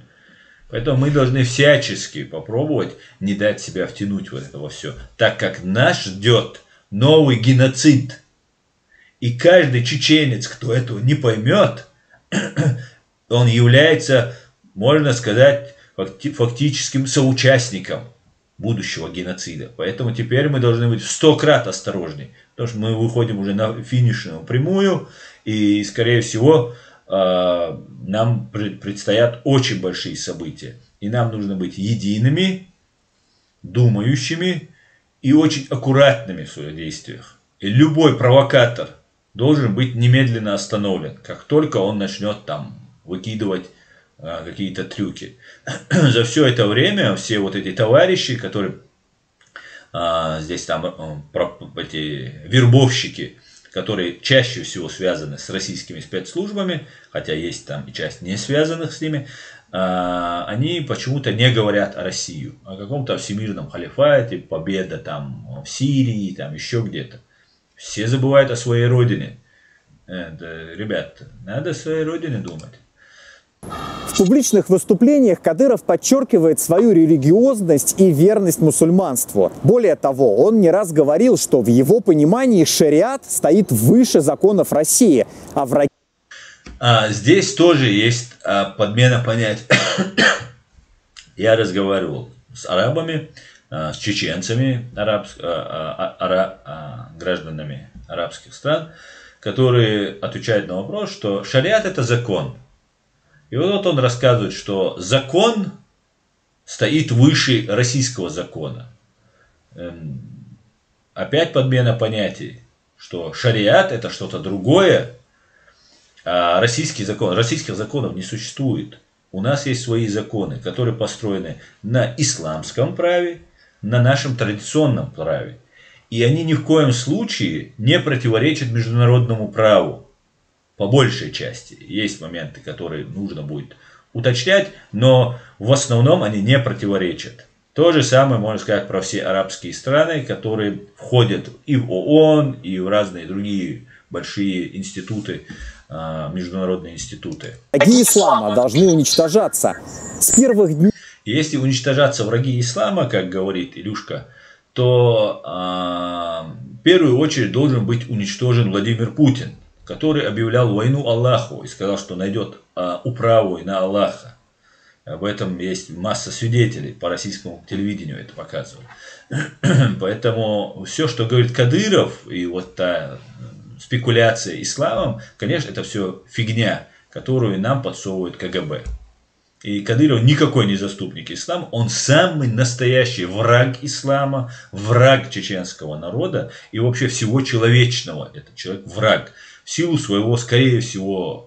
Поэтому мы должны всячески попробовать не дать себя втянуть в это во все, так как нас ждет новый геноцид. И каждый чеченец, кто этого не поймет, он является, можно сказать, фактическим соучастником будущего геноцида. Поэтому теперь мы должны быть в 100 крат осторожнее, потому что мы выходим уже на финишную прямую, и, скорее всего, нам предстоят очень большие события. И нам нужно быть едиными, думающими и очень аккуратными в своих действиях. И любой провокатор должен быть немедленно остановлен, как только он начнет там выкидывать какие-то трюки. За все это время все вот эти товарищи, которые здесь там эти вербовщики, которые чаще всего связаны с российскими спецслужбами, хотя есть там и часть не связанных с ними, они почему-то не говорят о России, о каком-то всемирном халифате, победа там в Сирии, там еще где-то. Все забывают о своей родине. Ребят, надо о своей родине думать. В публичных выступлениях Кадыров подчеркивает свою религиозность и верность мусульманству. Более того, он не раз говорил, что в его понимании шариат стоит выше законов России, а враги... Здесь тоже есть подмена понятий. Я разговаривал с арабами, с чеченцами, гражданами арабских стран, которые отвечают на вопрос, что шариат — это закон. И вот он рассказывает, что закон стоит выше российского закона. Опять подмена понятий, что шариат — это что-то другое, а российских законов не существует. У нас есть свои законы, которые построены на исламском праве, на нашем традиционном праве. И они ни в коем случае не противоречат международному праву. По большей части. Есть моменты, которые нужно будет уточнять, но в основном они не противоречат. То же самое можно сказать про все арабские страны, которые входят и в ООН, и в разные другие большие институты, международные институты. Враги ислама должны уничтожаться. С первых дней... Если уничтожаться враги ислама, как говорит Илюшка, то в первую очередь должен быть уничтожен Владимир Путин, который объявлял войну Аллаху и сказал, что найдет управу и на Аллаха. Об этом есть масса свидетелей, по российскому телевидению это показывают. Поэтому все, что говорит Кадыров, и вот та спекуляция исламом, конечно, это все фигня, которую нам подсовывает КГБ. И Кадыров никакой не заступник ислама, он самый настоящий враг ислама, враг чеченского народа и вообще всего человечного. Этот человек враг. В силу своего, скорее всего,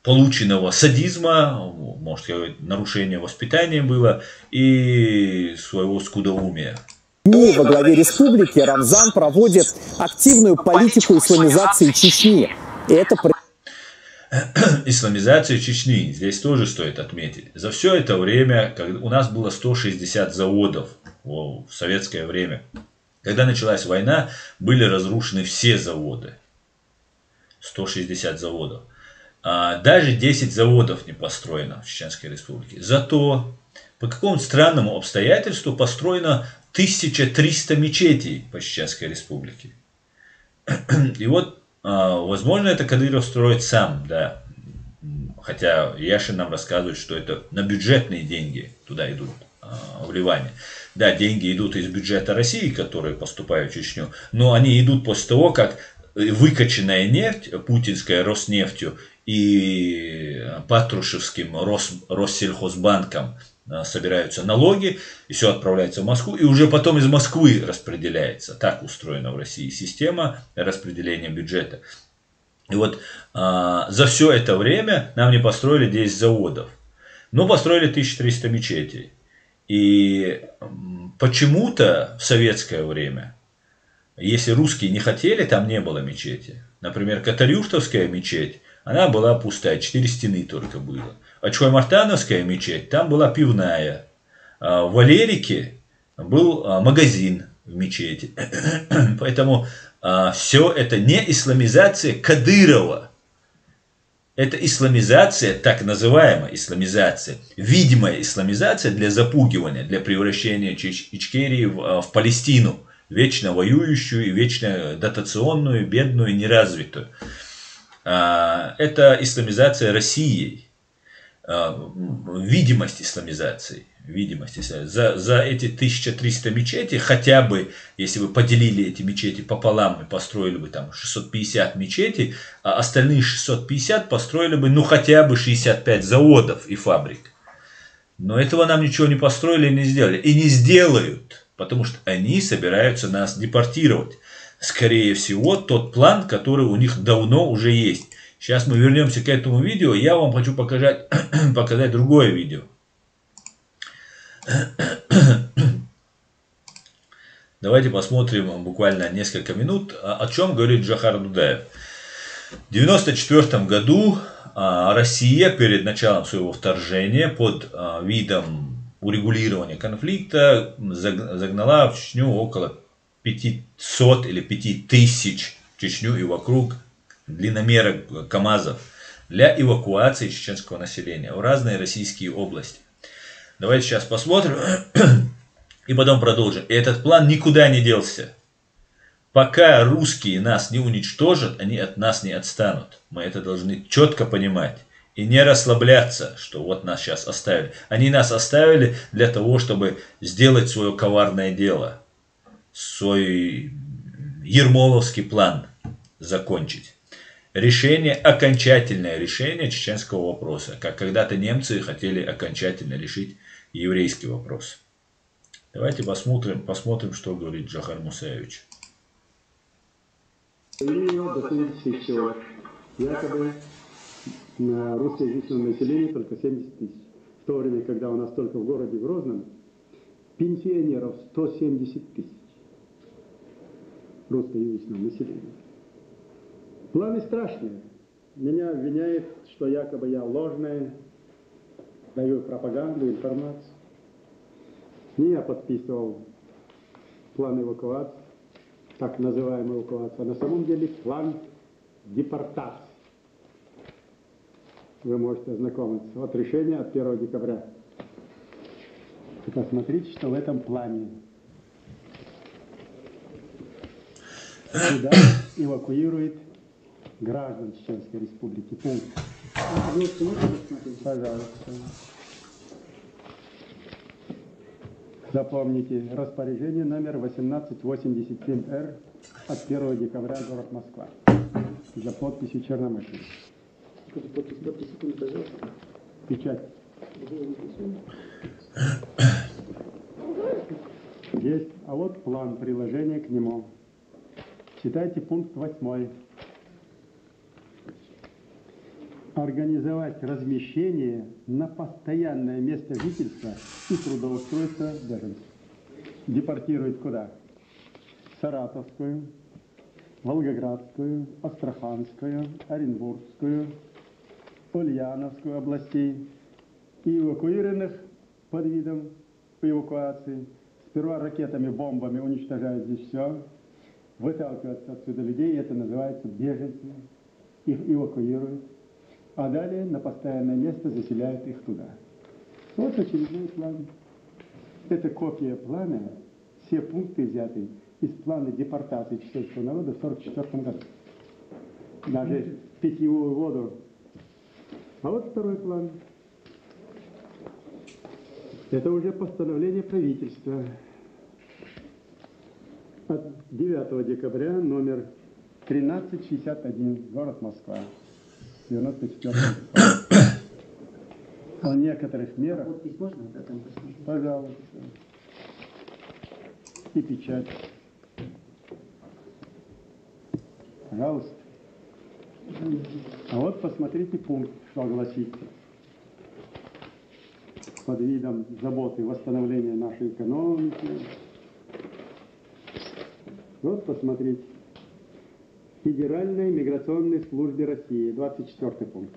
полученного садизма, может сказать, нарушение воспитания было, и своего скудоумия. Во главе республики Рамзан проводит активную политику исламизации Чечни. И это... Исламизацию Чечни здесь тоже стоит отметить. За все это время, у нас было 160 заводов в советское время. Когда началась война, были разрушены все заводы. 160 заводов. Даже 10 заводов не построено в Чеченской Республике. Зато по какому-то странному обстоятельству построено 1300 мечетей по Чеченской Республике. И вот, возможно, это Кадыров строит сам, да. Хотя Яшин нам рассказывает, что это на бюджетные деньги туда идут вливания. Да, деньги идут из бюджета России, которые поступают в Чечню, но они идут после того, как выкачанная нефть, путинская Роснефтью и Патрушевским Россельхозбанком собираются налоги, и все отправляется в Москву, и уже потом из Москвы распределяется. Так устроена в России система распределения бюджета. И вот за все это время нам не построили 10 заводов, но построили 1300 мечетей. И почему-то в советское время, если русские не хотели, там не было мечети. Например, Катарюштовская мечеть, она была пустая, 4 стены только было. А Чхой-Мартановская мечеть, там была пивная. В Валерике был магазин в мечети. Поэтому все это не исламизация Кадырова. Это исламизация, так называемая исламизация, видимая исламизация для запугивания, для превращения Ичкерии в Палестину. вечно воюющую и вечно дотационную, бедную, неразвитую. Это исламизация России. Видимость исламизации. За эти 1300 мечетей, хотя бы, если бы поделили эти мечети пополам и построили бы там 650 мечетей, а остальные 650 построили бы, ну, хотя бы 65 заводов и фабрик. Но этого нам ничего не построили и не сделали. И не сделают, потому что они собираются нас депортировать. Скорее всего, тот план, который у них давно уже есть. Сейчас мы вернемся к этому видео. Я вам хочу показать другое видео. Давайте посмотрим буквально несколько минут, о чем говорит Джохар Дудаев. В 1994 году Россия перед началом своего вторжения под видом урегулирования конфликта загнала в Чечню около 500 или 5000 в Чечню и вокруг длинномерок КАМАЗов для эвакуации чеченского населения в разные российские области. Давайте сейчас посмотрим и потом продолжим. И этот план никуда не делся. Пока русские нас не уничтожат, они от нас не отстанут. Мы это должны четко понимать. И не расслабляться, что вот нас сейчас оставили. Они нас оставили для того, чтобы сделать свое коварное дело. Свой ермоловский план закончить. Решение, окончательное решение чеченского вопроса. Как когда-то немцы хотели окончательно решить еврейский вопрос. Давайте посмотрим, что говорит Джохар Мусаевич. До 70 человек. Якобы на русскоязычном населении только 70 тысяч. В то время, когда у нас только в городе Грозном пенсионеров 170 тысяч русскоязычного населения. Планы страшные. Меня обвиняют, что якобы я ложная, даю пропаганду, информацию. Не я подписывал план эвакуации, так называемая эвакуация, а на самом деле план депортации. Вы можете ознакомиться. Вот решение от 1 декабря. И посмотрите, что в этом плане. Сюда эвакуирует граждан Чеченской Республики. Пункт. Пожалуйста. Запомните, распоряжение номер 1887-Р от 1 декабря, город Москва. За подписью Черномырдина. Печать. Есть. А вот план, приложение к нему. Читайте пункт 8. Организовать размещение на постоянное место жительства и трудоустройства беженцев. Депортируют куда? Саратовскую, Волгоградскую, Астраханскую, Оренбургскую, Ульяновскую областей и эвакуированных под видом эвакуации. Сперва ракетами, бомбами уничтожают здесь все, выталкиваются отсюда людей, это называется беженцы, их эвакуируют. А далее на постоянное место заселяют их туда. Вот очередной план. Это копия плана, все пункты взяты из плана депортации чеченского народа в 1944 году. Даже питьевую воду. А вот второй план. Это уже постановление правительства от 9 декабря, номер 1361, город Москва. 94 о некоторых мерах. Пожалуйста. И печать. Пожалуйста. А вот посмотрите пункт, что гласит. Под видом заботы восстановления нашей экономики. Вот посмотрите. Федеральной миграционной службе России, 24 пункт.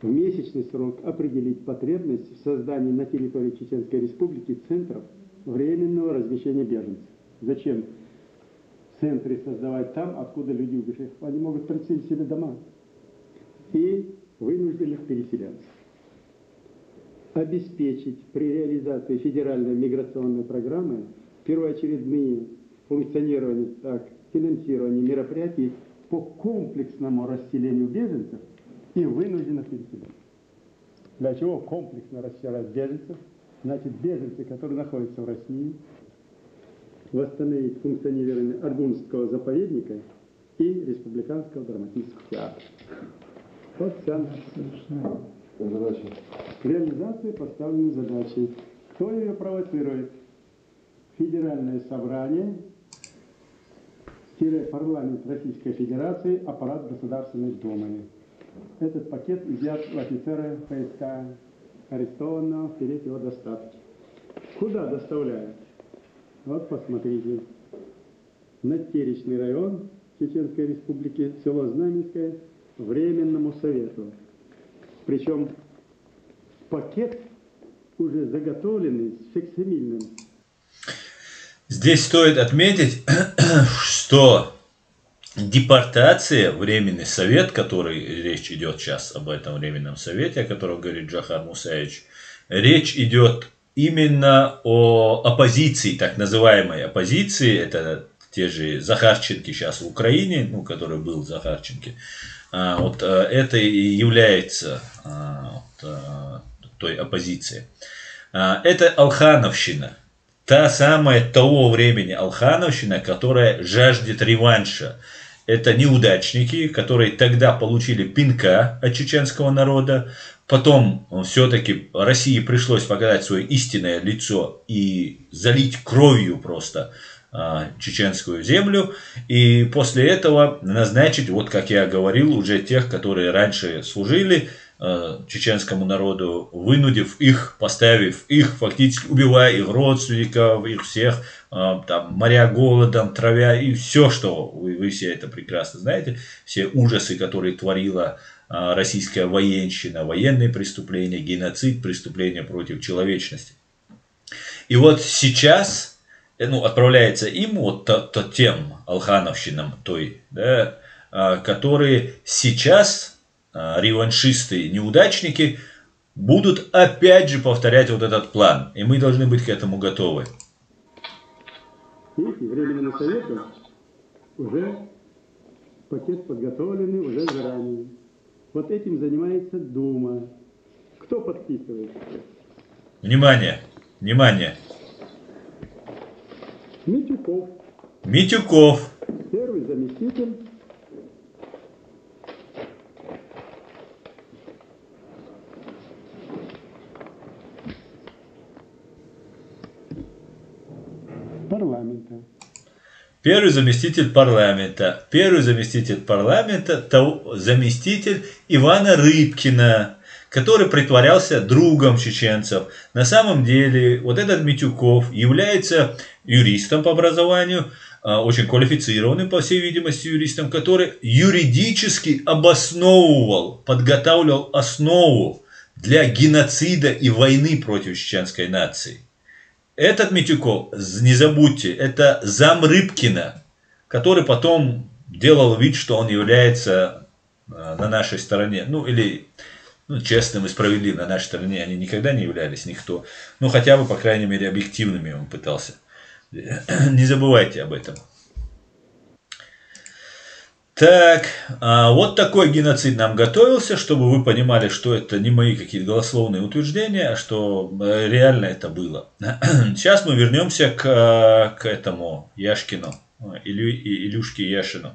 В месячный срок определить потребность в создании на территории Чеченской Республики центров временного размещения беженцев. Зачем центры создавать там, откуда люди убежали? Они могут представить себе дома. И вынужденных переселенцев. Обеспечить при реализации федеральной миграционной программы первоочередные функционирование, финансирование мероприятий по комплексному расселению беженцев и вынужденных переселенцев. Для чего комплексно расселять беженцев? Значит, беженцы, которые находятся в России, восстановить функционирование Аргунского заповедника и Республиканского драматического театра. Вот вся наша реализация поставленной задачи. Кто ее провоцирует? Федеральное собрание, парламент Российской Федерации, аппарат Государственной Думы. Этот пакет изъят у офицера ФСК, арестованного, вперед его доставки. Куда доставляют? Вот посмотрите. Натеречный район Чеченской Республики, село Знаменское, Временному Совету. Причем пакет уже заготовленный с фиксимильным. Здесь стоит отметить, что депортация, Временный Совет, который речь идет сейчас об этом Временном Совете, о котором говорит Джохар Мусаевич, речь идет именно о оппозиции, так называемой оппозиции, это те же Захарченки сейчас в Украине, ну, который был Захарченки, вот это и является той оппозицией. Это Алхановщина. Та самая того времени Алхановщина, которая жаждет реванша. Это неудачники, которые тогда получили пинка от чеченского народа. Потом все-таки России пришлось показать свое истинное лицо и залить кровью просто чеченскую землю. И после этого назначить, вот как я говорил, уже тех, которые раньше служили чеченскому народу, вынудив их, поставив их, фактически убивая их родственников, их всех, там, моря голодом, травя, и все, что вы все это прекрасно знаете, все ужасы, которые творила российская военщина, военные преступления, геноцид, преступления против человечности. И вот сейчас, отправляется им, вот тем алхановщинам той, да, которые сейчас реваншисты, неудачники, будут опять же повторять вот этот план. И мы должны быть к этому готовы. Видите, Временному Совету уже пакет подготовленный, уже заранее. Вот этим занимается Дума. Кто подписывает? Внимание! Внимание! Митюков. Митюков. Первый заместитель. Парламента. Первый заместитель парламента. Первый заместитель парламента, заместитель Ивана Рыбкина, который притворялся другом чеченцев. На самом деле, вот этот Митюков является юристом по образованию, очень квалифицированным, по всей видимости, юристом, который юридически обосновывал, подготавливал основу для геноцида и войны против чеченской нации. Этот Митюков, не забудьте, это зам Рыбкина, который потом делал вид, что он является на нашей стороне. Честным и справедливым на нашей стороне они никогда не являлись никто. Хотя бы, по крайней мере, объективными он пытался. Не забывайте об этом. Так, вот такой геноцид нам готовился, чтобы вы понимали, что это не мои какие-то голословные утверждения, а что реально это было. Сейчас мы вернемся к этому Яшкину, Илюшке Яшину.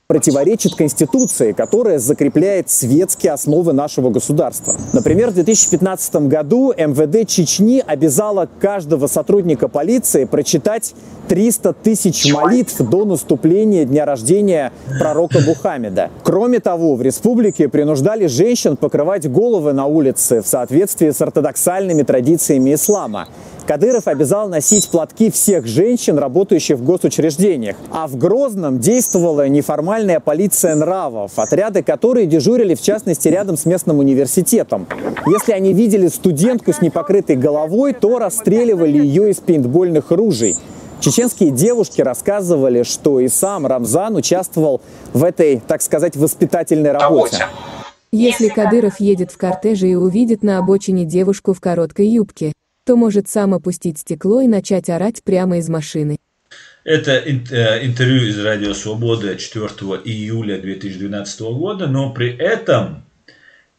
Противоречит Конституции, которая закрепляет светские основы нашего государства. Например, в 2015 году МВД Чечни обязало каждого сотрудника полиции прочитать 300 тысяч молитв до наступления дня рождения пророка Мухаммеда. Кроме того, в республике принуждали женщин покрывать головы на улице в соответствии с ортодоксальными традициями ислама. Кадыров обязал носить платки всех женщин, работающих в госучреждениях. А в Грозном действовала неформальная полиция нравов, отряды которой дежурили, в частности, рядом с местным университетом. Если они видели студентку с непокрытой головой, то расстреливали ее из пейнтбольных ружей. Чеченские девушки рассказывали, что и сам Рамзан участвовал в этой, так сказать, воспитательной работе. Если Кадыров едет в кортеже и увидит на обочине девушку в короткой юбке, то может сам опустить стекло и начать орать прямо из машины. Это интервью из Радио Свобода 4 июля 2012 года, но при этом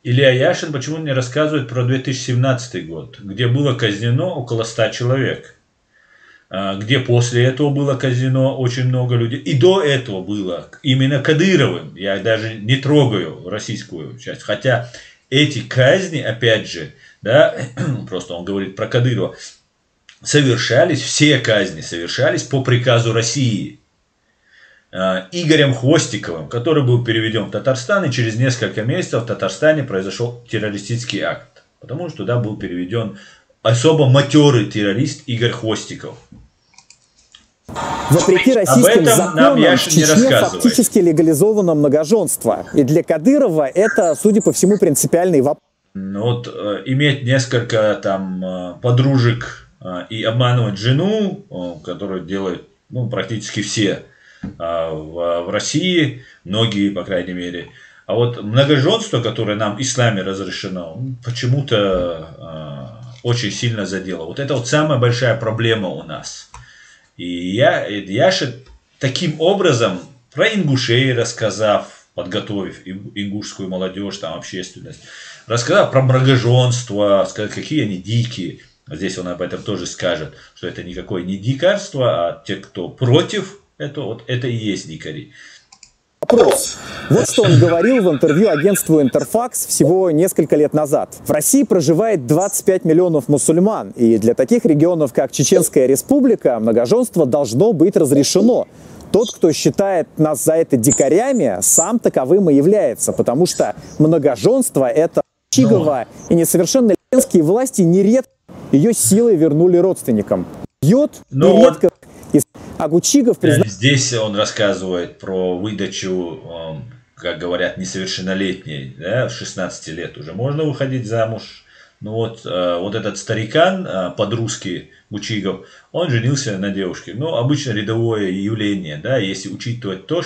Илья Яшин почему-то не рассказывает про 2017 год, где было казнено около 100 человек, где после этого было казнено очень много людей, и до этого было именно Кадыровым, я даже не трогаю российскую часть, хотя эти казни, опять же, да, просто он говорит про Кадырова, совершались, все казни совершались по приказу России. Игорем Хвостиковым, который был переведен в Татарстан, и через несколько месяцев в Татарстане произошел террористический акт, потому что туда был переведен особо матерый террорист Игорь Хвостиков. Вопреки российским законам в Чечне фактически легализовано многоженство. И для Кадырова это, судя по всему, принципиальный вопрос. Вот иметь несколько там подружек и обманывать жену, которую делают практически все в России, многие, по крайней мере. А вот многоженство, которое нам в исламе разрешено, почему-то очень сильно задело. Вот это вот самая большая проблема у нас. И Яшин таким образом, про ингушей рассказав, подготовив ингушскую молодежь, там, общественность, рассказав про многоженство, сказать, какие они дикие. Здесь он об этом тоже скажет, что это никакое не дикарство, а те, кто против, это и есть дикари. Вопрос. Вот что он говорил в интервью агентству Интерфакс всего несколько лет назад. В России проживает 25 миллионов мусульман, и для таких регионов, как Чеченская Республика, многоженство должно быть разрешено. Тот, кто считает нас за это дикарями, сам таковым и является, потому что многоженство – это Чигова, и несовершеннолетние власти нередко ее силой вернули родственникам. Бьет нередко. А Гучигов признает... Здесь он рассказывает про выдачу, как говорят, несовершеннолетней, да, в 16 лет уже можно выходить замуж. Ну вот этот старикан, под-русски Гучигов, он женился на девушке. Ну, обычно рядовое явление, да, если учитывать то,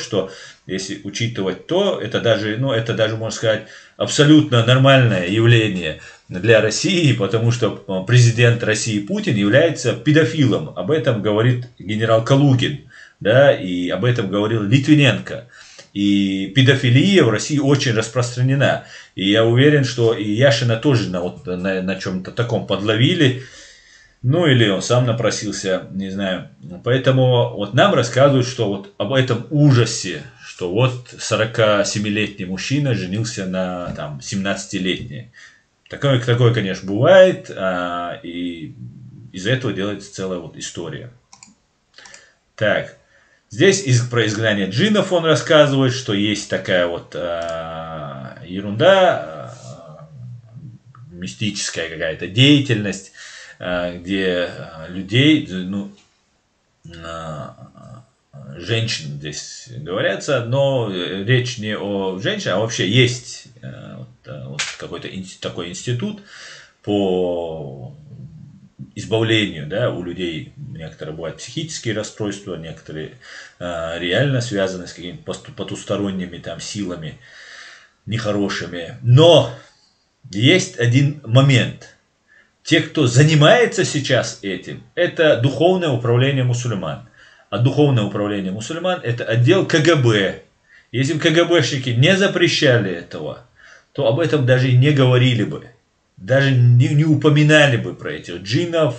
это даже, можно сказать, абсолютно нормальное явление для России, потому что президент России Путин является педофилом. Об этом говорит генерал Калугин, да, и об этом говорил Литвиненко. И педофилия в России очень распространена. И я уверен, что и Яшина тоже на чем-то таком подловили. Ну, или он сам напросился, не знаю. Поэтому вот нам рассказывают, что вот об этом ужасе, что вот 47-летний мужчина женился на 17-летней. Такое, конечно, бывает. И из этого делается целая вот история. Так. Здесь про изгнание джиннов он рассказывает, что есть такая вот ерунда, мистическая какая-то деятельность, где людей, женщин здесь говорятся, но речь не о женщинах, а вообще есть какой-то такой институт по избавлению, да, у людей некоторые бывают психические расстройства, некоторые реально связаны с какими-то потусторонними там силами нехорошими. Но есть один момент. Те, кто занимается сейчас этим, это духовное управление мусульман. А духовное управление мусульман это отдел КГБ. Если бы КГБшники не запрещали этого, то об этом даже и не говорили бы. Даже не упоминали бы про этих джиннов,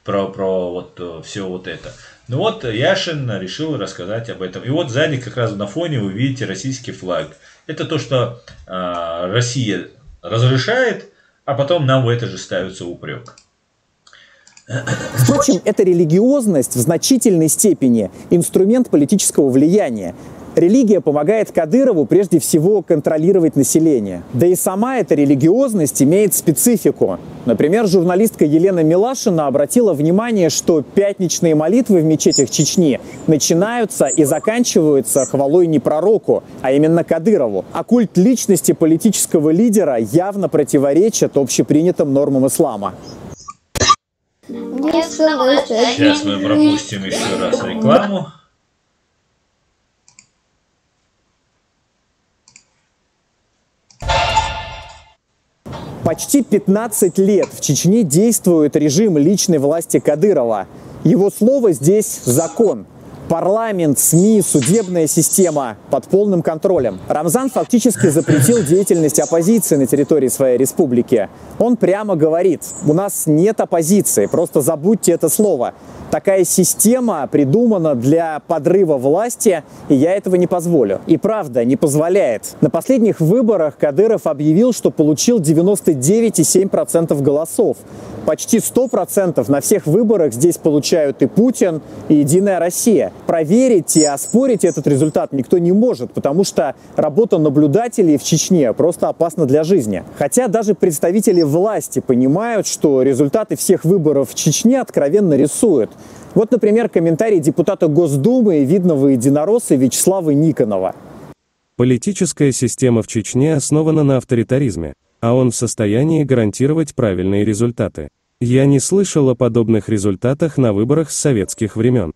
про вот все вот это. Ну вот Яшин решил рассказать об этом. И вот сзади как раз на фоне вы видите российский флаг. Это то, что Россия разрешает, а потом нам в это же ставится упрек. Впрочем, эта религиозность в значительной степени инструмент политического влияния. Религия помогает Кадырову прежде всего контролировать население. Да и сама эта религиозность имеет специфику. Например, журналистка Елена Милашина обратила внимание, что пятничные молитвы в мечетях Чечни начинаются и заканчиваются хвалой не пророку, а именно Кадырову. А культ личности политического лидера явно противоречит общепринятым нормам ислама. Сейчас мы пропустим еще раз рекламу. Почти 15 лет в Чечне действует режим личной власти Кадырова. Его слово здесь – закон. Парламент, СМИ, судебная система под полным контролем. Рамзан фактически запретил деятельность оппозиции на территории своей республики. Он прямо говорит: у нас нет оппозиции, просто забудьте это слово. Такая система придумана для подрыва власти, и я этого не позволю. И правда, не позволяет. На последних выборах Кадыров объявил, что получил 99,7% голосов. Почти 100% на всех выборах здесь получают и Путин, и Единая Россия. Проверить и оспорить этот результат никто не может, потому что работа наблюдателей в Чечне просто опасна для жизни. Хотя даже представители власти понимают, что результаты всех выборов в Чечне откровенно рисуют. Вот, например, комментарий депутата Госдумы и видного единоросса Вячеслава Никонова. Политическая система в Чечне основана на авторитаризме, а он в состоянии гарантировать правильные результаты. Я не слышал о подобных результатах на выборах с советских времен.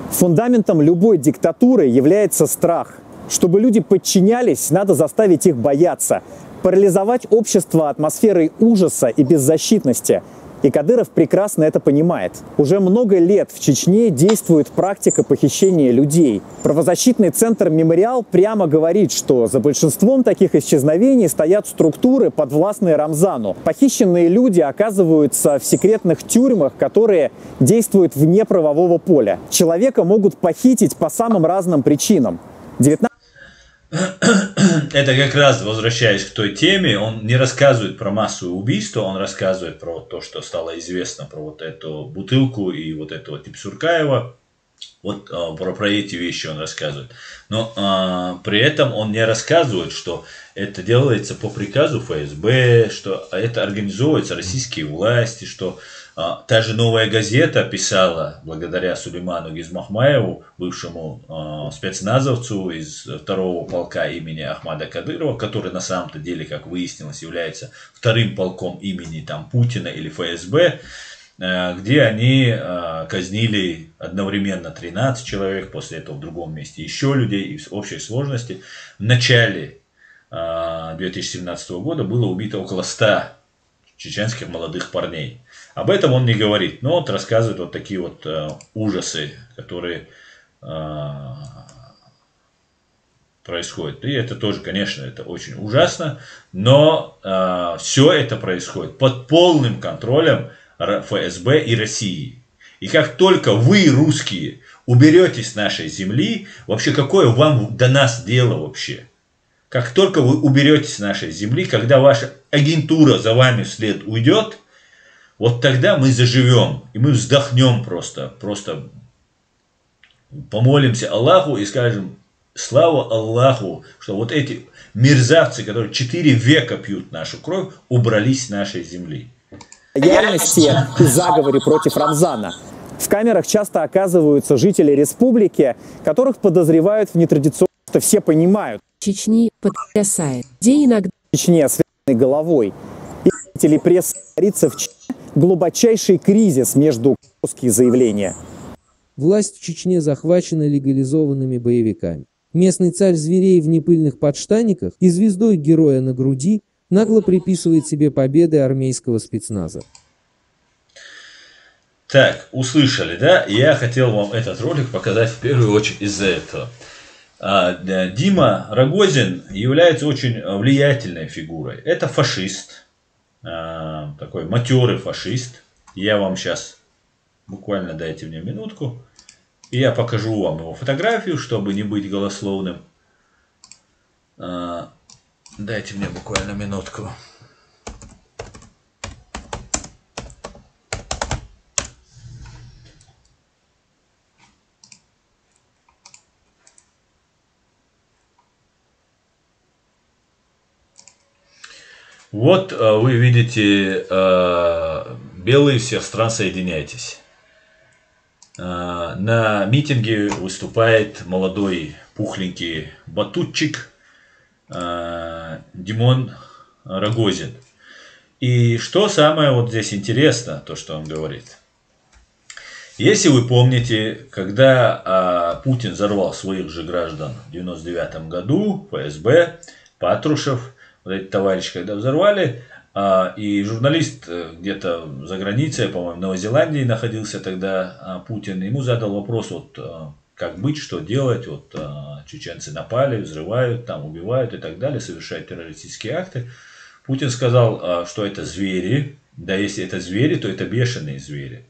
Фундаментом любой диктатуры является страх. Чтобы люди подчинялись, надо заставить их бояться. Парализовать общество атмосферой ужаса и беззащитности. И Кадыров прекрасно это понимает. Уже много лет в Чечне действует практика похищения людей. Правозащитный центр «Мемориал» прямо говорит, что за большинством таких исчезновений стоят структуры, подвластные Рамзану. Похищенные люди оказываются в секретных тюрьмах, которые действуют вне правового поля. Человека могут похитить по самым разным причинам. Это как раз, возвращаясь к той теме, он не рассказывает про массовое убийство, он рассказывает про то, что стало известно, про вот эту бутылку и вот этого Типсуркаева. Вот про эти вещи он рассказывает. Но при этом он не рассказывает, что это делается по приказу ФСБ, что это организовываются российские власти, что та же «Новая газета» писала, благодаря Сулейману Гизмахмаеву, бывшему спецназовцу из 2-го полка имени Ахмада Кадырова, который на самом-то деле, как выяснилось, является 2-м полком имени там Путина или ФСБ, где они казнили одновременно 13 человек, после этого в другом месте еще людей, и в общей сложности в начале 2017 года было убито около 100 чеченских молодых парней. Об этом он не говорит, но он рассказывает вот такие вот ужасы, которые происходят. И это тоже, конечно, это очень ужасно, но все это происходит под полным контролем ФСБ и России. И как только вы, русские, уберетесь с нашей земли, вообще какое вам до нас дело вообще? Как только вы уберетесь с нашей земли, когда ваша агентура за вами вслед уйдет, вот тогда мы заживем, и мы вздохнем просто помолимся Аллаху и скажем: слава Аллаху, что вот эти мерзавцы, которые 4 века пьют нашу кровь, убрались с нашей земли. Реальности и заговоре против Рамзана. В камерах часто оказываются жители республики, которых подозревают в нетрадиционном, что все понимают. Чечни потрясает, где иногда В Чечне связанной головой. И жители прессы говорится в Чечне глубочайший кризис между русские заявления. Власть в Чечне захвачена легализованными боевиками. Местный царь зверей в непыльных подштанниках и звездой героя на груди нагло приписывает себе победы армейского спецназа. Так, услышали, да? Я хотел вам этот ролик показать в первую очередь из-за этого. Дима Рогозин является очень влиятельной фигурой. Это фашист, такой матерый фашист. Я вам сейчас, буквально дайте мне минутку, и я покажу вам его фотографию, чтобы не быть голословным. Дайте мне буквально минутку. Вот вы видите белые всех стран соединяйтесь. На митинге выступает молодой пухленький батутчик Димон Рогозин. И что самое вот здесь интересно, то что он говорит. Если вы помните, когда Путин взорвал своих же граждан в 1999 году, ФСБ, Патрушев, вот эти товарищи, когда взорвали, и журналист где-то за границей, по-моему, в Новой Зеландии находился тогда Путин, ему задал вопрос, вот, как быть, что делать. Вот чеченцы напали, взрывают, там убивают и так далее, совершают террористические акты. Путин сказал, что это звери. Да, если это звери, то это бешеные звери.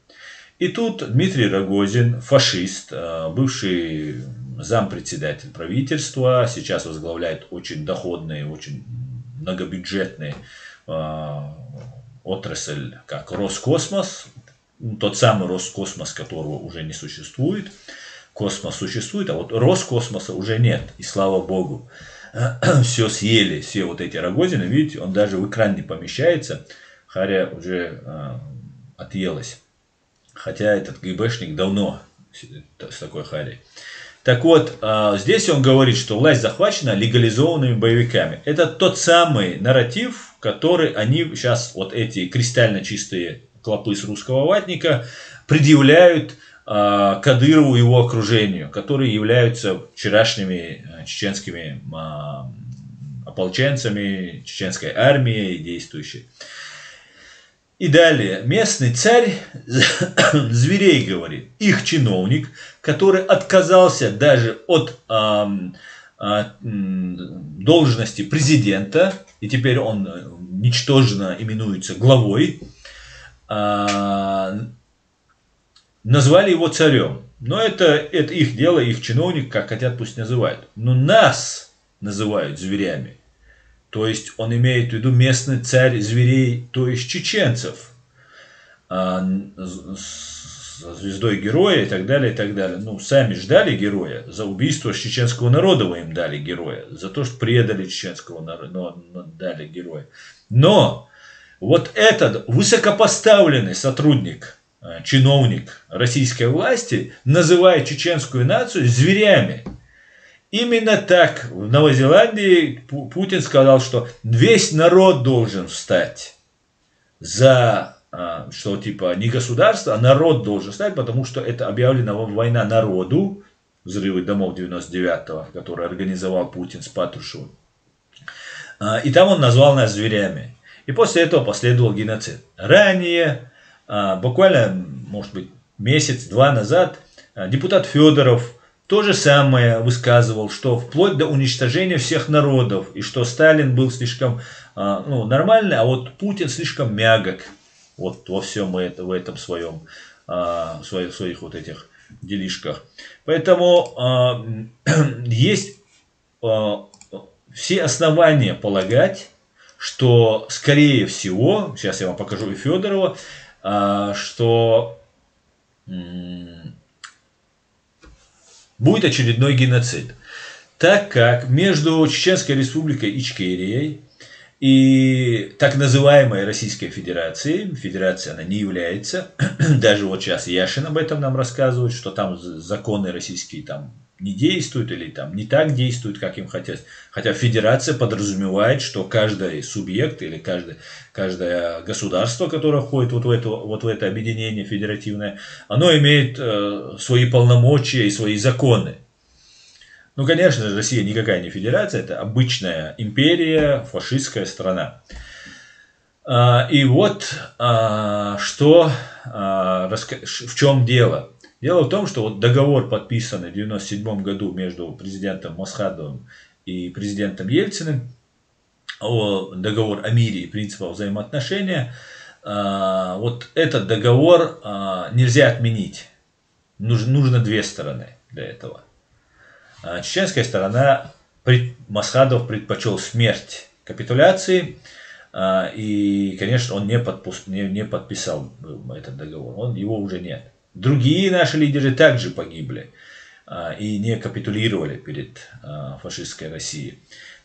И тут Дмитрий Рогозин, фашист, бывший зампредседатель правительства, сейчас возглавляет очень доходные, очень многобюджетные отрасль, как Роскосмос, тот самый Роскосмос, которого уже не существует. Космос существует, а вот Роскосмоса уже нет, и слава богу. Все съели, все вот эти Рогозины, видите, он даже в экран не помещается, харя уже отъелась. Хотя этот ГБшник давно с такой харей. Так вот, здесь он говорит, что власть захвачена легализованными боевиками. Это тот самый нарратив, который они сейчас, вот эти кристально чистые клопы с русского ватника, предъявляют Кадырову и его окружению, которые являются вчерашними чеченскими ополченцами, чеченской армией действующей. И далее, местный царь зверей говорит, их чиновник, который отказался даже от должности президента, и теперь он ничтожно именуется главой, назвали его царем. Но это их дело, их чиновник, как хотят, пусть называют. Но нас называют зверями. То есть он имеет в виду местный царь зверей, то есть чеченцев. Звездой героя и так далее, и так далее. Ну, сами ждали героя. За убийство чеченского народа вы им дали героя. За то, что предали чеченского народа, дали героя. Но вот этот высокопоставленный сотрудник, чиновник российской власти называет чеченскую нацию зверями. Именно так в Новой Зеландии Путин сказал, что весь народ должен встать за, что типа не государство, а народ должен встать, потому что это объявлена война народу, взрывы домов 99-го, который организовал Путин с Патрушевым. И там он назвал нас зверями. И после этого последовал геноцид. Ранее, буквально, может быть, месяц-два назад, депутат Федоров то же самое высказывал, что вплоть до уничтожения всех народов, и что Сталин был слишком нормальный, а вот Путин слишком мягок вот во всем в этом своих вот этих делишках. Поэтому есть все основания полагать, что скорее всего, сейчас я вам покажу и Федорова, что будет очередной геноцид. Так как между Чеченской Республикой Ичкерией и так называемой Российской Федерацией, федерация она не является, даже вот сейчас Яшин об этом нам рассказывает, что там законы российские там не действуют или там не так действуют, как им хотят. Хотя федерация подразумевает, что каждый субъект или каждое государство, которое входит вот в это объединение федеративное, оно имеет свои полномочия и свои законы. Ну, конечно же, Россия никакая не федерация, это обычная империя, фашистская страна. И вот в чем дело. Дело в том, что вот договор, подписанный в 1997 году между президентом Масхадовым и президентом Ельциным, договор о мире и принципах взаимоотношения, вот этот договор нельзя отменить. Нужно две стороны для этого. Чеченская сторона, Масхадов предпочел смерть капитуляции, и, конечно, он не подписал этот договор, его уже нет. Другие наши лидеры также погибли и не капитулировали перед фашистской Россией.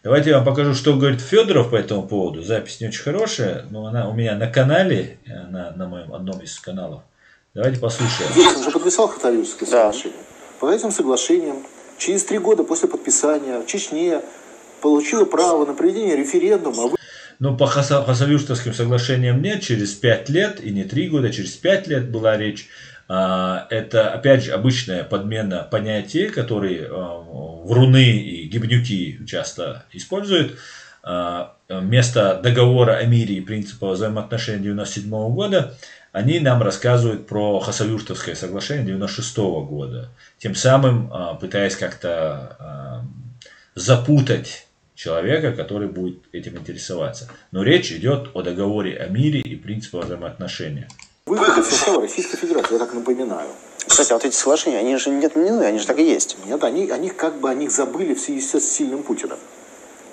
Давайте я вам покажу, что говорит Федоров по этому поводу. Запись не очень хорошая, но она у меня на канале, на моем одном из каналов. Давайте послушаем. Ельцин же подписал Хасавюртское соглашение. По этим соглашениям через 3 года после подписания Чечня получила право на проведение референдума. Но по Хасавюртским соглашениям нет, через 5 лет, и не 3 года, через 5 лет была речь. Это, опять же, обычная подмена понятий, которые вруны и гибнюки часто используют. вместо договора о мире и принципа взаимоотношений 1997 года, они нам рассказывают про Хасавюртовское соглашение 1996 года, тем самым пытаясь как-то запутать человека, который будет этим интересоваться. Но речь идет о договоре о мире и принципе взаимоотношений. Выход из состава Российской Федерации, я так напоминаю. Кстати, а вот эти соглашения, они же не отменены, они же так и есть. Нет, они как бы о них забыли в связи с сильным Путиным.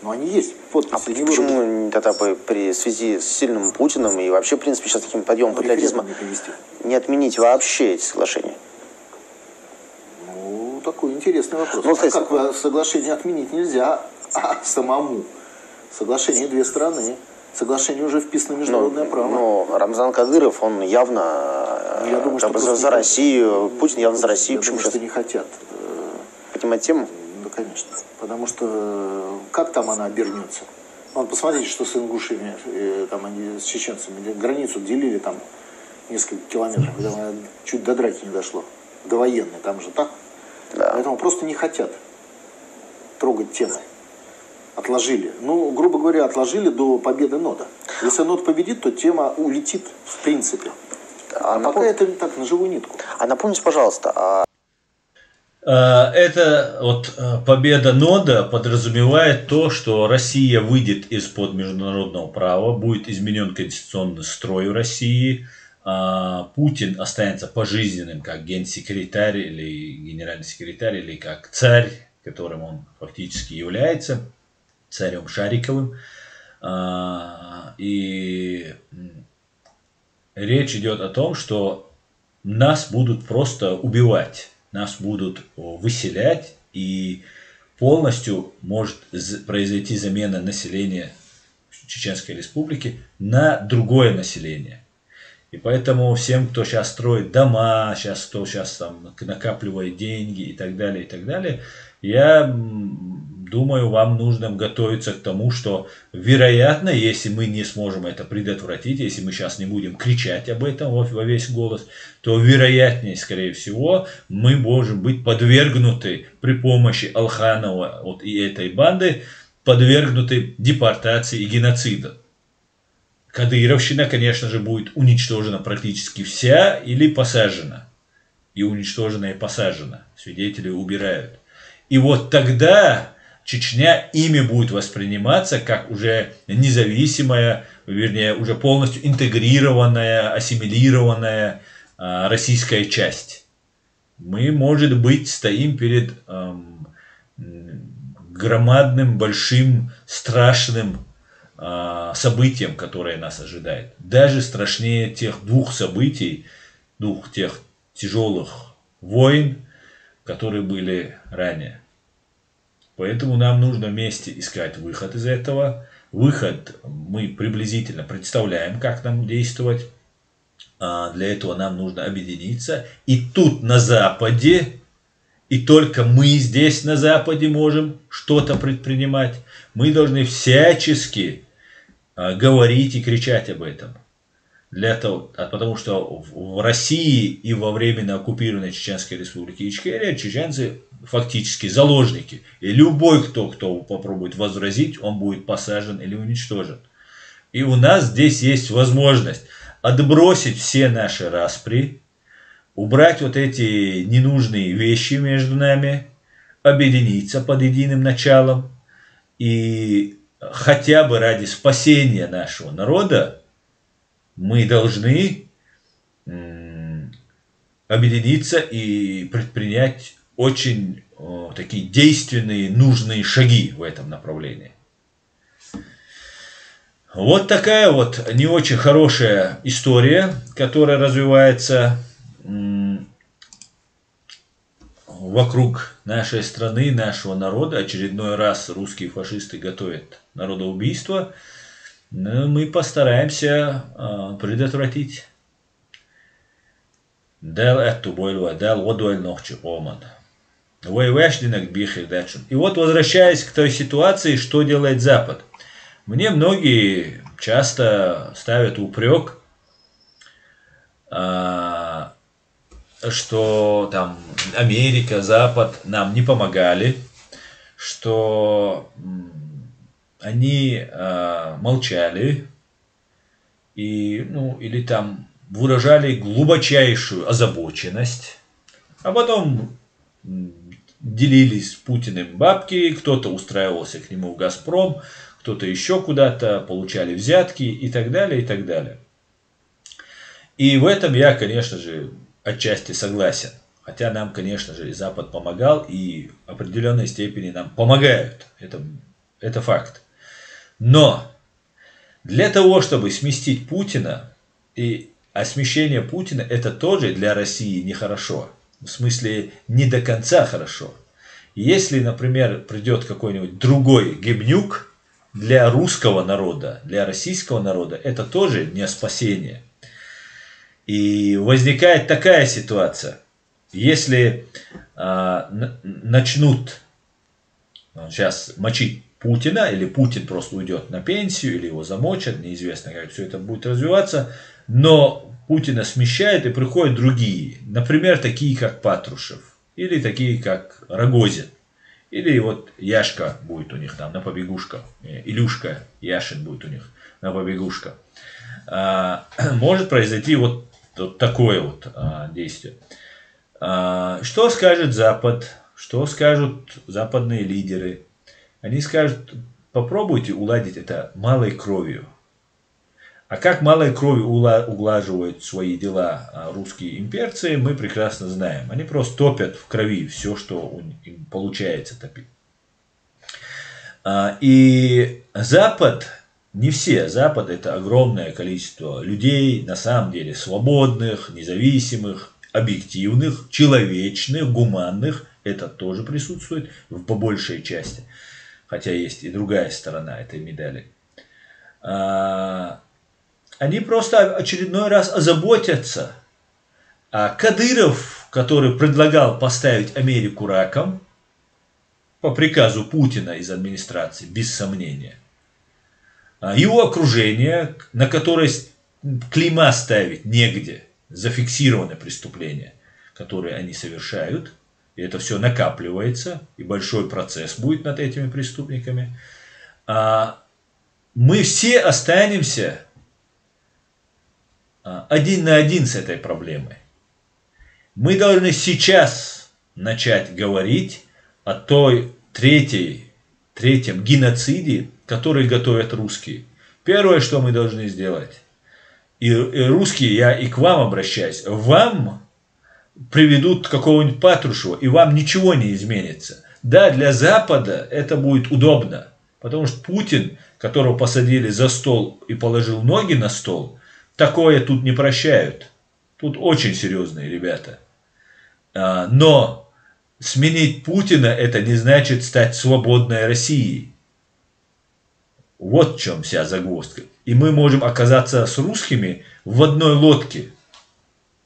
Но они есть, подписи. А почему тогда при связи с сильным Путиным и вообще, в принципе, сейчас таким подъемом патриотизма не отменить вообще эти соглашения? Ну, такой интересный вопрос. Ну, кстати, как соглашение отменить нельзя, а самому? Соглашение две страны. Соглашение уже вписано в международное право. Но Рамзан Кадыров, он явно я думаю, что за Россию, Путин явно за Россию. Почему что не хотят поднимать тему? Да, конечно. Потому что как там она обернется? Вон, посмотрите, что с ингушами, там они с чеченцами границу делили там несколько километров, когда чуть до драки не дошло. До военной, там же так. Да. Поэтому просто не хотят трогать темы. Отложили. Ну, грубо говоря, отложили до победы НОДа. Если НОД победит, то тема улетит в принципе. А пока это не так, на живую нитку. А напомните, пожалуйста, это вот победа НОДа подразумевает то, что Россия выйдет из-под международного права, будет изменен конституционный строй в России, Путин останется пожизненным как генсекретарь или генеральный секретарь, или как царь, которым он фактически является, царем Шариковым. И речь идет о том, что нас будут просто убивать. Нас будут выселять, и полностью может произойти замена населения Чеченской Республики на другое население. И поэтому всем, кто сейчас строит дома, кто сейчас там накапливает деньги и так далее, я думаю, вам нужно готовиться к тому, что, вероятно, если мы не сможем это предотвратить, если мы сейчас не будем кричать об этом во весь голос, то, вероятнее, скорее всего, мы можем быть подвергнуты при помощи Алханова и этой банды, подвергнуты депортации и геноциду. Кадыровщина, конечно же, будет уничтожена практически вся или посажена. И уничтожена, и посажена. Свидетели убирают. И вот тогда Чечня ими будет восприниматься как уже независимая, вернее, уже полностью интегрированная, ассимилированная российская часть. Мы, может быть, стоим перед громадным, большим, страшным событием, которое нас ожидает. Даже страшнее тех двух событий, тех тяжелых войн, которые были ранее. Поэтому нам нужно вместе искать выход из этого. Выход мы приблизительно представляем, как нам действовать. Для этого нам нужно объединиться. И тут на Западе, и только мы здесь на Западе можем что-то предпринимать. Мы должны всячески говорить и кричать об этом. Потому что в России и во временно оккупированной Чеченской Республике Ичкерия чеченцы фактически заложники. И любой, кто попробует возразить, он будет посажен или уничтожен. И у нас здесь есть возможность отбросить все наши распри, убрать вот эти ненужные вещи между нами, объединиться под единым началом и хотя бы ради спасения нашего народа мы должны объединиться и предпринять очень такие действенные, нужные шаги в этом направлении. Вот такая вот не очень хорошая история, которая развивается вокруг нашей страны, нашего народа. Очередной раз русские фашисты готовят народоубийство. Но мы постараемся предотвратить. И вот, возвращаясь к той ситуации, что делает Запад. Мне многие часто ставят упрек, что там Америка, Запад нам не помогали, что они молчали и, ну, или там выражали глубочайшую озабоченность, а потом делились с Путиным бабки, кто-то устраивался к нему в «Газпром», кто-то еще куда-то, получали взятки и так далее, и так далее. И в этом я, конечно же, отчасти согласен. Хотя нам, конечно же, и Запад помогал, и в определенной степени нам помогают. Это факт. Но для того, чтобы сместить Путина, а смещение Путина это тоже для России нехорошо. В смысле, не до конца хорошо. Если, например, придет какой-нибудь другой Гебнюк, для русского народа, для российского народа, это тоже не спасение. И возникает такая ситуация. Если начнут сейчас мочить Путина, или Путин просто уйдет на пенсию, или его замочат, неизвестно, как все это будет развиваться, но Путина смещают и приходят другие, например, такие как Патрушев, или такие как Рогозин, или вот Яшка будет у них там на побегушках, Илюшка Яшин будет у них на побегушках. Может произойти вот такое вот действие. Что скажет Запад? Что скажут западные лидеры? Они скажут, попробуйте уладить это малой кровью. А как малой кровью улаживают свои дела русские имперцы, мы прекрасно знаем. Они просто топят в крови все, что им получается топить. И Запад, не все, Запад это огромное количество людей, на самом деле свободных, независимых, объективных, человечных, гуманных, это тоже присутствует по большей части, хотя есть и другая сторона этой медали. Они просто очередной раз озаботятся. А Кадыров, который предлагал поставить Америку раком, по приказу Путина из администрации, без сомнения, его окружение, на которое клейма ставить негде, зафиксированы преступления, которые они совершают, и это все накапливается, и большой процесс будет над этими преступниками, мы все останемся один на один с этой проблемой. Мы должны сейчас начать говорить о третьем геноциде, который готовят русские. Первое, что мы должны сделать, и русские, я и к вам обращаюсь, вам приведут какого-нибудь Патрушева, и вам ничего не изменится. Да, для Запада это будет удобно, потому что Путин, которого посадили за стол и положил ноги на стол, такое тут не прощают. Тут очень серьезные ребята. Но сменить Путина это не значит стать свободной Россией. Вот в чем вся загвоздка. И мы можем оказаться с русскими в одной лодке.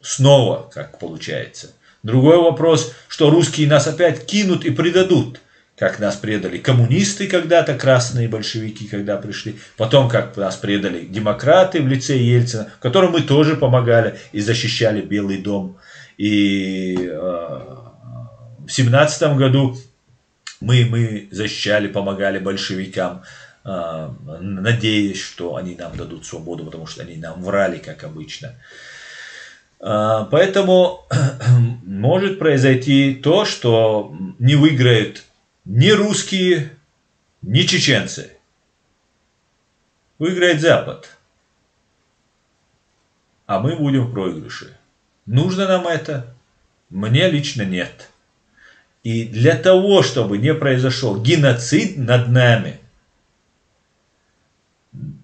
Снова, как получается. Другой вопрос, что русские нас опять кинут и предадут. Как нас предали коммунисты когда-то, красные большевики, когда пришли. Потом, как нас предали демократы в лице Ельцина, которым мы тоже помогали и защищали Белый дом. И в 17 году мы защищали, помогали большевикам, надеясь, что они нам дадут свободу, потому что они нам врали, как обычно. Поэтому может произойти то, что не выиграют ни русские, ни чеченцы. Выиграет Запад. А мы будем в проигрыше. Нужно нам это? Мне лично нет. И для того, чтобы не произошел геноцид над нами,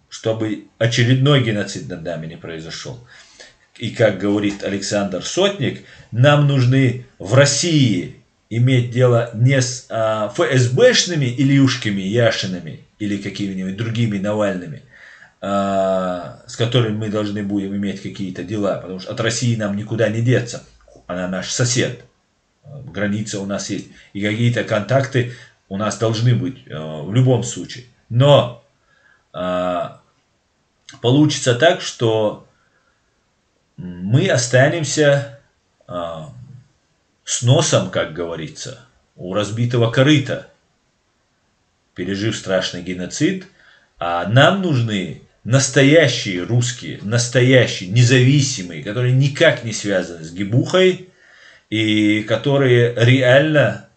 чтобы очередной геноцид над нами не произошел, и как говорит Александр Сотник, нам нужны в России иметь дело не с ФСБшными Ильюшками, Яшинами или какими-нибудь другими Навальными, с которыми мы должны будем иметь какие-то дела, потому что от России нам никуда не деться, она наш сосед, граница у нас есть, и какие-то контакты у нас должны быть в любом случае. Но получится так, что мы останемся с носом, как говорится, у разбитого корыта. пережив страшный геноцид, а нам нужны настоящие русские, настоящие, независимые, которые никак не связаны с гибухой и которые реально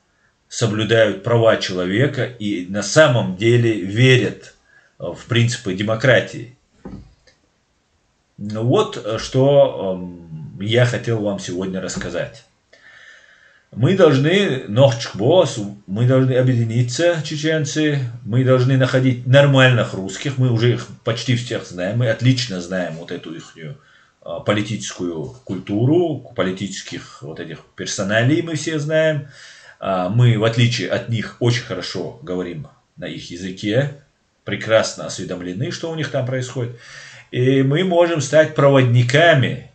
соблюдают права человека и на самом деле верят в принципы демократии. Ну вот, что я хотел вам сегодня рассказать. Мы должны, мы должны объединиться, чеченцы, мы должны находить нормальных русских, мы уже их почти всех знаем, мы отлично знаем вот эту их политическую культуру, политических вот этих персоналей мы все знаем. Мы, в отличие от них, очень хорошо говорим на их языке, прекрасно осведомлены, что у них там происходит. И мы можем стать проводниками,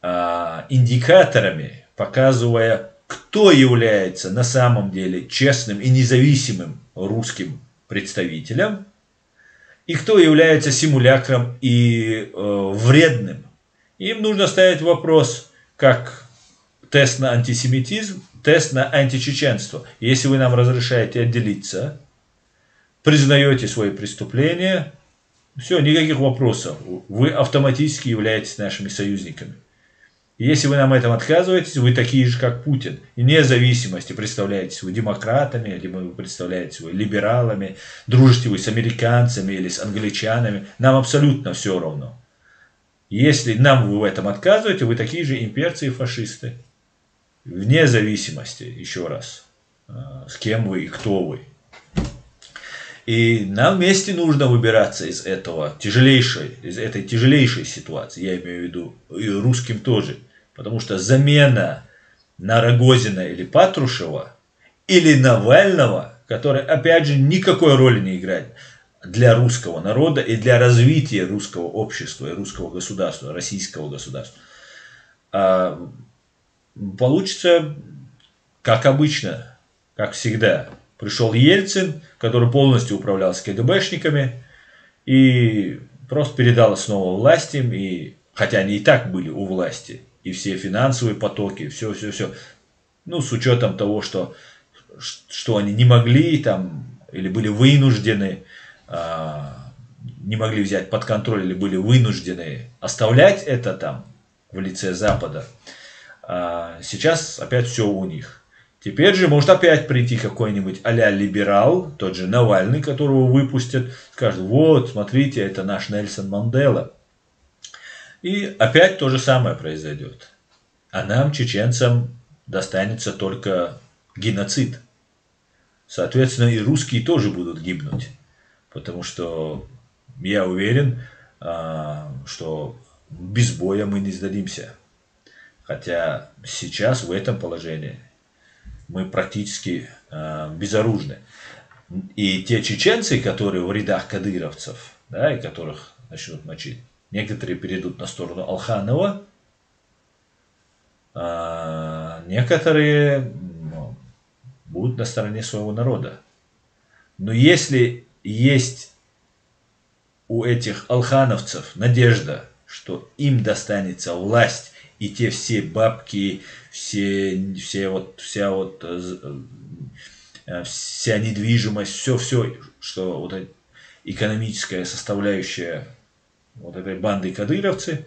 индикаторами, показывая, кто является на самом деле честным и независимым русским представителем, и кто является симулякром и вредным. Им нужно ставить вопрос, как тест на антисемитизм, тест на античеченство. Если вы нам разрешаете отделиться, признаете свои преступления, все, никаких вопросов. Вы автоматически являетесь нашими союзниками. Если вы нам этом отказываетесь, вы такие же, как Путин. И вне зависимости, представляете вы демократами, либо вы представляете вы либералами, дружите вы с американцами или с англичанами, нам абсолютно все равно. Если нам вы в этом отказываете, вы такие же имперцы и фашисты. Вне зависимости, еще раз, с кем вы и кто вы. И нам вместе нужно выбираться из этой тяжелейшей ситуации. Я имею в виду и русским тоже. Потому что замена на Рогозина или Патрушева, или Навального, который, опять же, никакой роли не играет для русского народа и для развития русского общества и русского государства, российского государства, получится, как обычно, как всегда. Пришел Ельцин, который полностью управлял с КГБшниками и просто передал снова власть им, и, хотя они и так были у власти, и все финансовые потоки, все. Ну, с учетом того, что они не могли там, или были вынуждены, не могли взять под контроль, или были вынуждены оставлять это там в лице Запада. Сейчас опять все у них. Теперь же может опять прийти какой-нибудь а-ля либерал, тот же Навальный, которого выпустят, скажет, вот, смотрите, это наш Нельсон Мандела. И опять то же самое произойдет. А нам, чеченцам, достанется только геноцид. Соответственно, и русские тоже будут гибнуть. Потому что я уверен, что без боя мы не сдадимся. Хотя сейчас в этом положении мы практически безоружны. И те чеченцы, которые в рядах кадыровцев, да, и которых начнут мочить, некоторые перейдут на сторону Алханова, некоторые будут на стороне своего народа. Но если есть у этих алхановцев надежда, что им достанется власть, и те все бабки, вся недвижимость, все, что вот экономическая составляющая вот этой банды кадыровцы,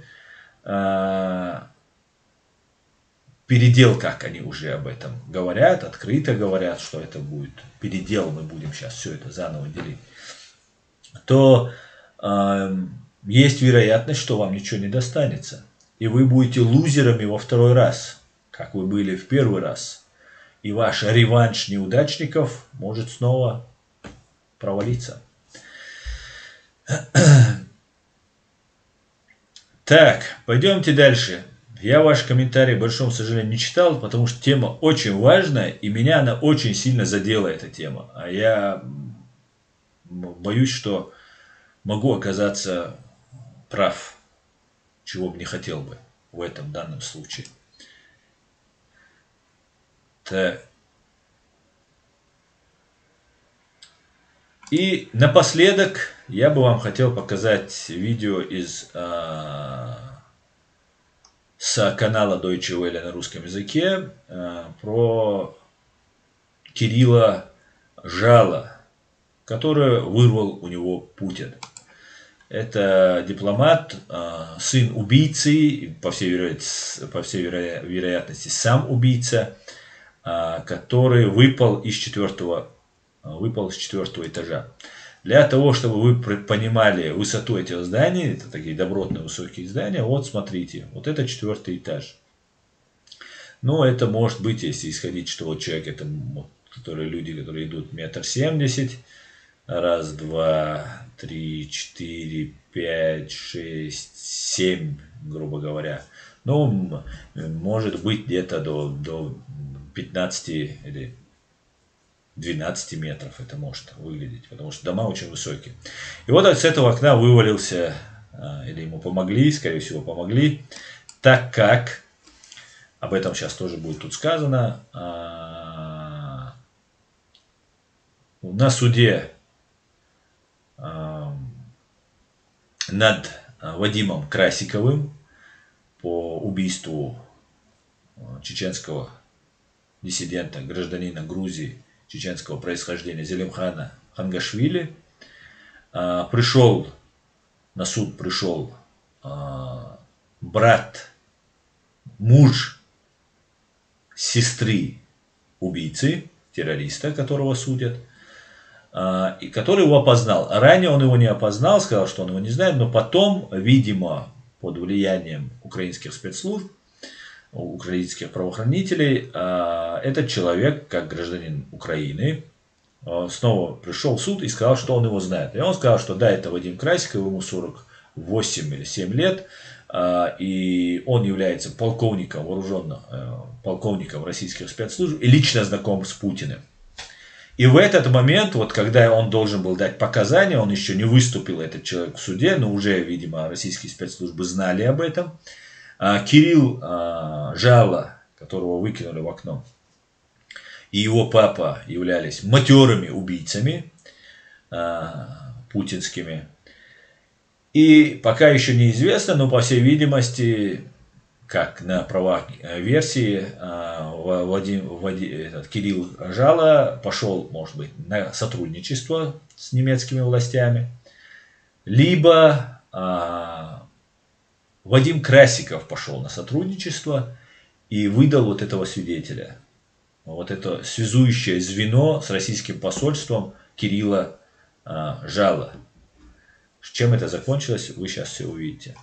передел, как они уже об этом говорят, открыто говорят, что это будет передел, мы будем сейчас все это заново делить, то есть вероятность, что вам ничего не достанется. И вы будете лузерами во второй раз, как вы были в первый раз. И ваш реванш неудачников может снова провалиться. Так, пойдемте дальше. Я ваш комментарий, к большому сожалению, не читал, потому что тема очень важная, и меня она очень сильно задела, эта тема. А я боюсь, что могу оказаться прав, чего бы не хотел бы в этом данном случае. Так. И напоследок я бы вам хотел показать видео с канала Deutsche Welle на русском языке, про Кирилла Жала, которое вырвал у него Путин. Это дипломат, сын убийцы, по всей вероятности сам убийца, который выпал с четвертого этажа. Для того, чтобы вы понимали высоту этих зданий, это такие добротные высокие здания, вот смотрите, вот это 4-й этаж. Ну, это может быть, если исходить, что вот человек, это люди, которые идут 1,70 м, раз, два, три, 4, 5, 6, 7, грубо говоря. Ну, может быть, где-то до 15 или 12 метров это может выглядеть, потому что дома очень высокие. И вот с этого окна вывалился, или ему помогли, скорее всего помогли, так как, об этом сейчас тоже будет тут сказано, на суде над Вадимом Красиковым по убийству чеченского диссидента, гражданина Грузии, чеченского происхождения Зелимхана Хангашвили, пришел на суд брат, муж сестры убийцы, террориста, которого судят, и который его опознал. Ранее он его не опознал, сказал, что он его не знает, но потом, видимо, под влиянием украинских спецслужб, украинских правоохранителей, этот человек, как гражданин Украины, снова пришел в суд и сказал, что он его знает. И он сказал, что да, это Вадим Красиков, ему 48 или 7 лет, и он является полковником, полковником российских спецслужб и лично знаком с Путиным. И в этот момент, вот когда он должен был дать показания, он еще не выступил, этот человек, в суде, но уже, видимо, российские спецслужбы знали об этом. Кирилл Жало, которого выкинули в окно, и его папа являлись матерыми убийцами путинскими. И пока еще неизвестно, но по всей видимости, как на правах версии, Кирилл Жало пошел, может быть, на сотрудничество с немецкими властями, либо Вадим Красиков пошел на сотрудничество и выдал вот этого свидетеля, вот это связующее звено с российским посольством Кирилла Жало. Чем это закончилось, вы сейчас все увидите.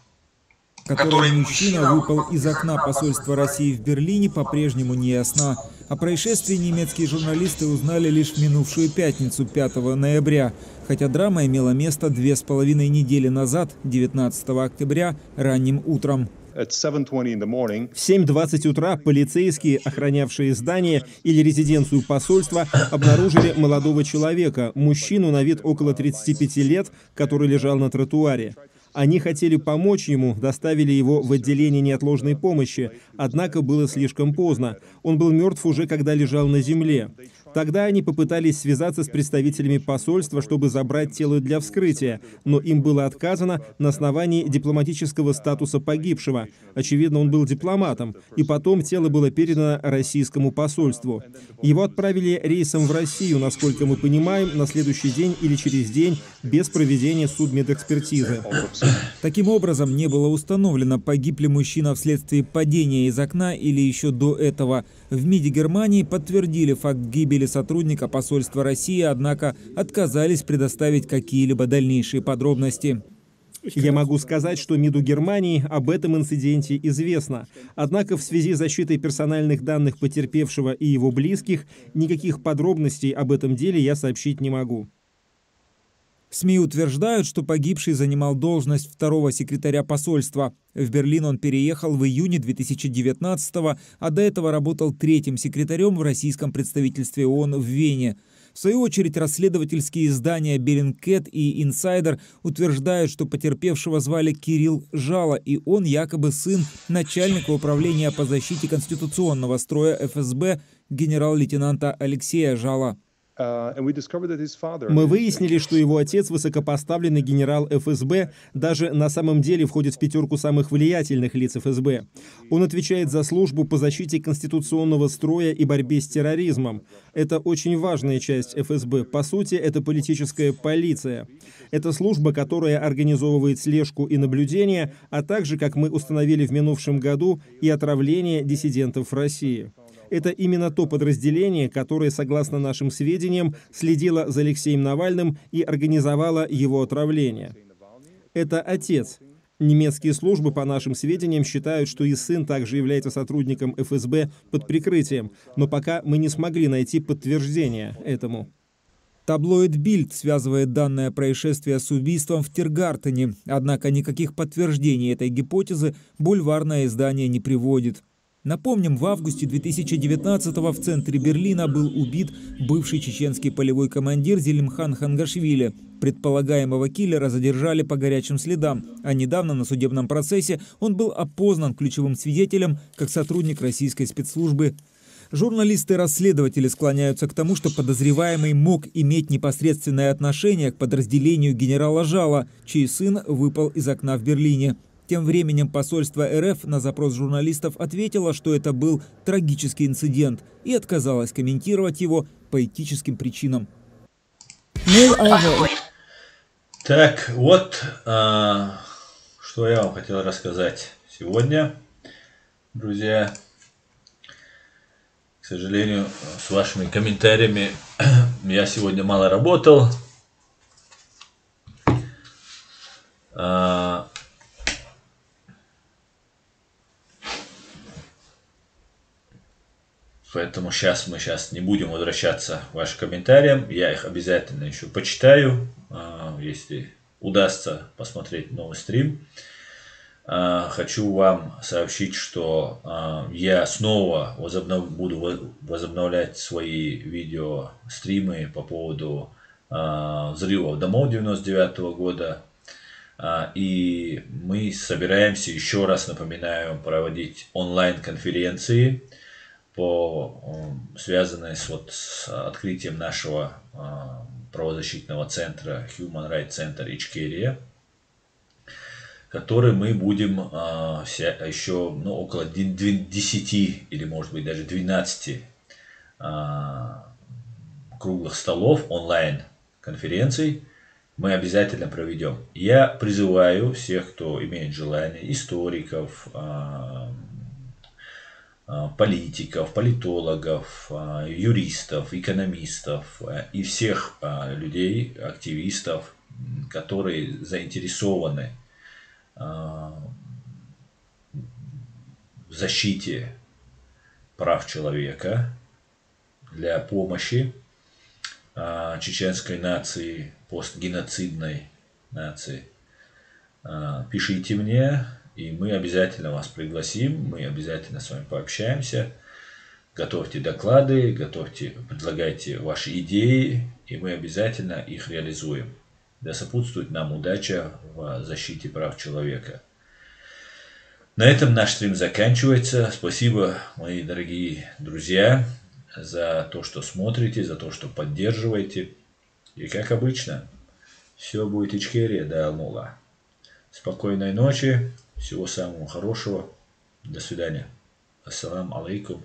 Который мужчина выпал из окна посольства России в Берлине, по-прежнему не ясна. О происшествии немецкие журналисты узнали лишь в минувшую пятницу, 5 ноября, хотя драма имела место 2,5 недели назад, 19 октября, ранним утром. В 7:20 утра полицейские, охранявшие здание или резиденцию посольства, обнаружили молодого человека, мужчину на вид около 35 лет, который лежал на тротуаре. Они хотели помочь ему, доставили его в отделение неотложной помощи, однако было слишком поздно. Он был мертв уже, когда лежал на земле. Тогда они попытались связаться с представителями посольства, чтобы забрать тело для вскрытия, но им было отказано на основании дипломатического статуса погибшего. Очевидно, он был дипломатом, и потом тело было передано российскому посольству. Его отправили рейсом в Россию, насколько мы понимаем, на следующий день или через день, без проведения судмедэкспертизы. Таким образом, не было установлено, погиб ли мужчина вследствие падения из окна или еще до этого. В МИДе Германии подтвердили факт гибели сотрудника посольства России, однако отказались предоставить какие-либо дальнейшие подробности. Я могу сказать, что МИДу Германии об этом инциденте известно. Однако в связи с защитой персональных данных потерпевшего и его близких, никаких подробностей об этом деле я сообщить не могу. СМИ утверждают, что погибший занимал должность второго секретаря посольства. В Берлин он переехал в июне 2019-го, а до этого работал третьим секретарем в российском представительстве ООН в Вене. В свою очередь, расследовательские издания Bellingcat и Insider утверждают, что потерпевшего звали Кирилл Жало, и он якобы сын начальника управления по защите конституционного строя ФСБ генерал-лейтенанта Алексея Жало. Мы выяснили, что его отец, высокопоставленный генерал ФСБ, даже на самом деле входит в пятерку самых влиятельных лиц ФСБ. Он отвечает за службу по защите конституционного строя и борьбе с терроризмом. Это очень важная часть ФСБ. По сути, это политическая полиция. Это служба, которая организовывает слежку и наблюдение, а также, как мы установили в минувшем году, и отравление диссидентов в России. Это именно то подразделение, которое, согласно нашим сведениям, следило за Алексеем Навальным и организовало его отравление. Это отец. Немецкие службы, по нашим сведениям, считают, что и сын также является сотрудником ФСБ под прикрытием, но пока мы не смогли найти подтверждения этому. Таблоид «Бильд» связывает данное происшествие с убийством в Тиргартене, однако никаких подтверждений этой гипотезы бульварное издание не приводит. Напомним, в августе 2019-го в центре Берлина был убит бывший чеченский полевой командир Зелимхан Хангашвили. Предполагаемого киллера задержали по горячим следам, а недавно на судебном процессе он был опознан ключевым свидетелем как сотрудник российской спецслужбы. Журналисты-расследователи склоняются к тому, что подозреваемый мог иметь непосредственное отношение к подразделению генерала Жала, чей сын выпал из окна в Берлине. Тем временем посольство РФ на запрос журналистов ответило, что это был трагический инцидент и отказалось комментировать его по этическим причинам. Так, вот, что я вам хотел рассказать сегодня, друзья. К сожалению, с вашими комментариями я сегодня мало работал. Поэтому мы сейчас не будем возвращаться к вашим комментариям. Я их обязательно еще почитаю, если удастся посмотреть новый стрим. Хочу вам сообщить, что я снова буду возобновлять свои видео-стримы по поводу взрывов домов 99 года. И мы собираемся, еще раз напоминаю, проводить онлайн-конференции, связанные с открытием нашего правозащитного центра Human Rights Center Ичкерия, который мы будем еще около 10 или может быть даже 12 круглых столов онлайн-конференций мы обязательно проведем. Я призываю всех, кто имеет желание, историков, политиков, политологов, юристов, экономистов и всех людей, активистов, которые заинтересованы в защите прав человека, для помощи чеченской нации, постгеноцидной нации. Пишите мне, и мы обязательно вас пригласим, мы обязательно с вами пообщаемся. Готовьте доклады, предлагайте ваши идеи, и мы обязательно их реализуем. Да сопутствует нам удача в защите прав человека. На этом наш стрим заканчивается. Спасибо, мои дорогие друзья, за то, что смотрите, за то, что поддерживаете. И как обычно, все будет Ичкерия да Алмула. Спокойной ночи, всего самого хорошего. До свидания. Ассаламу алейкум.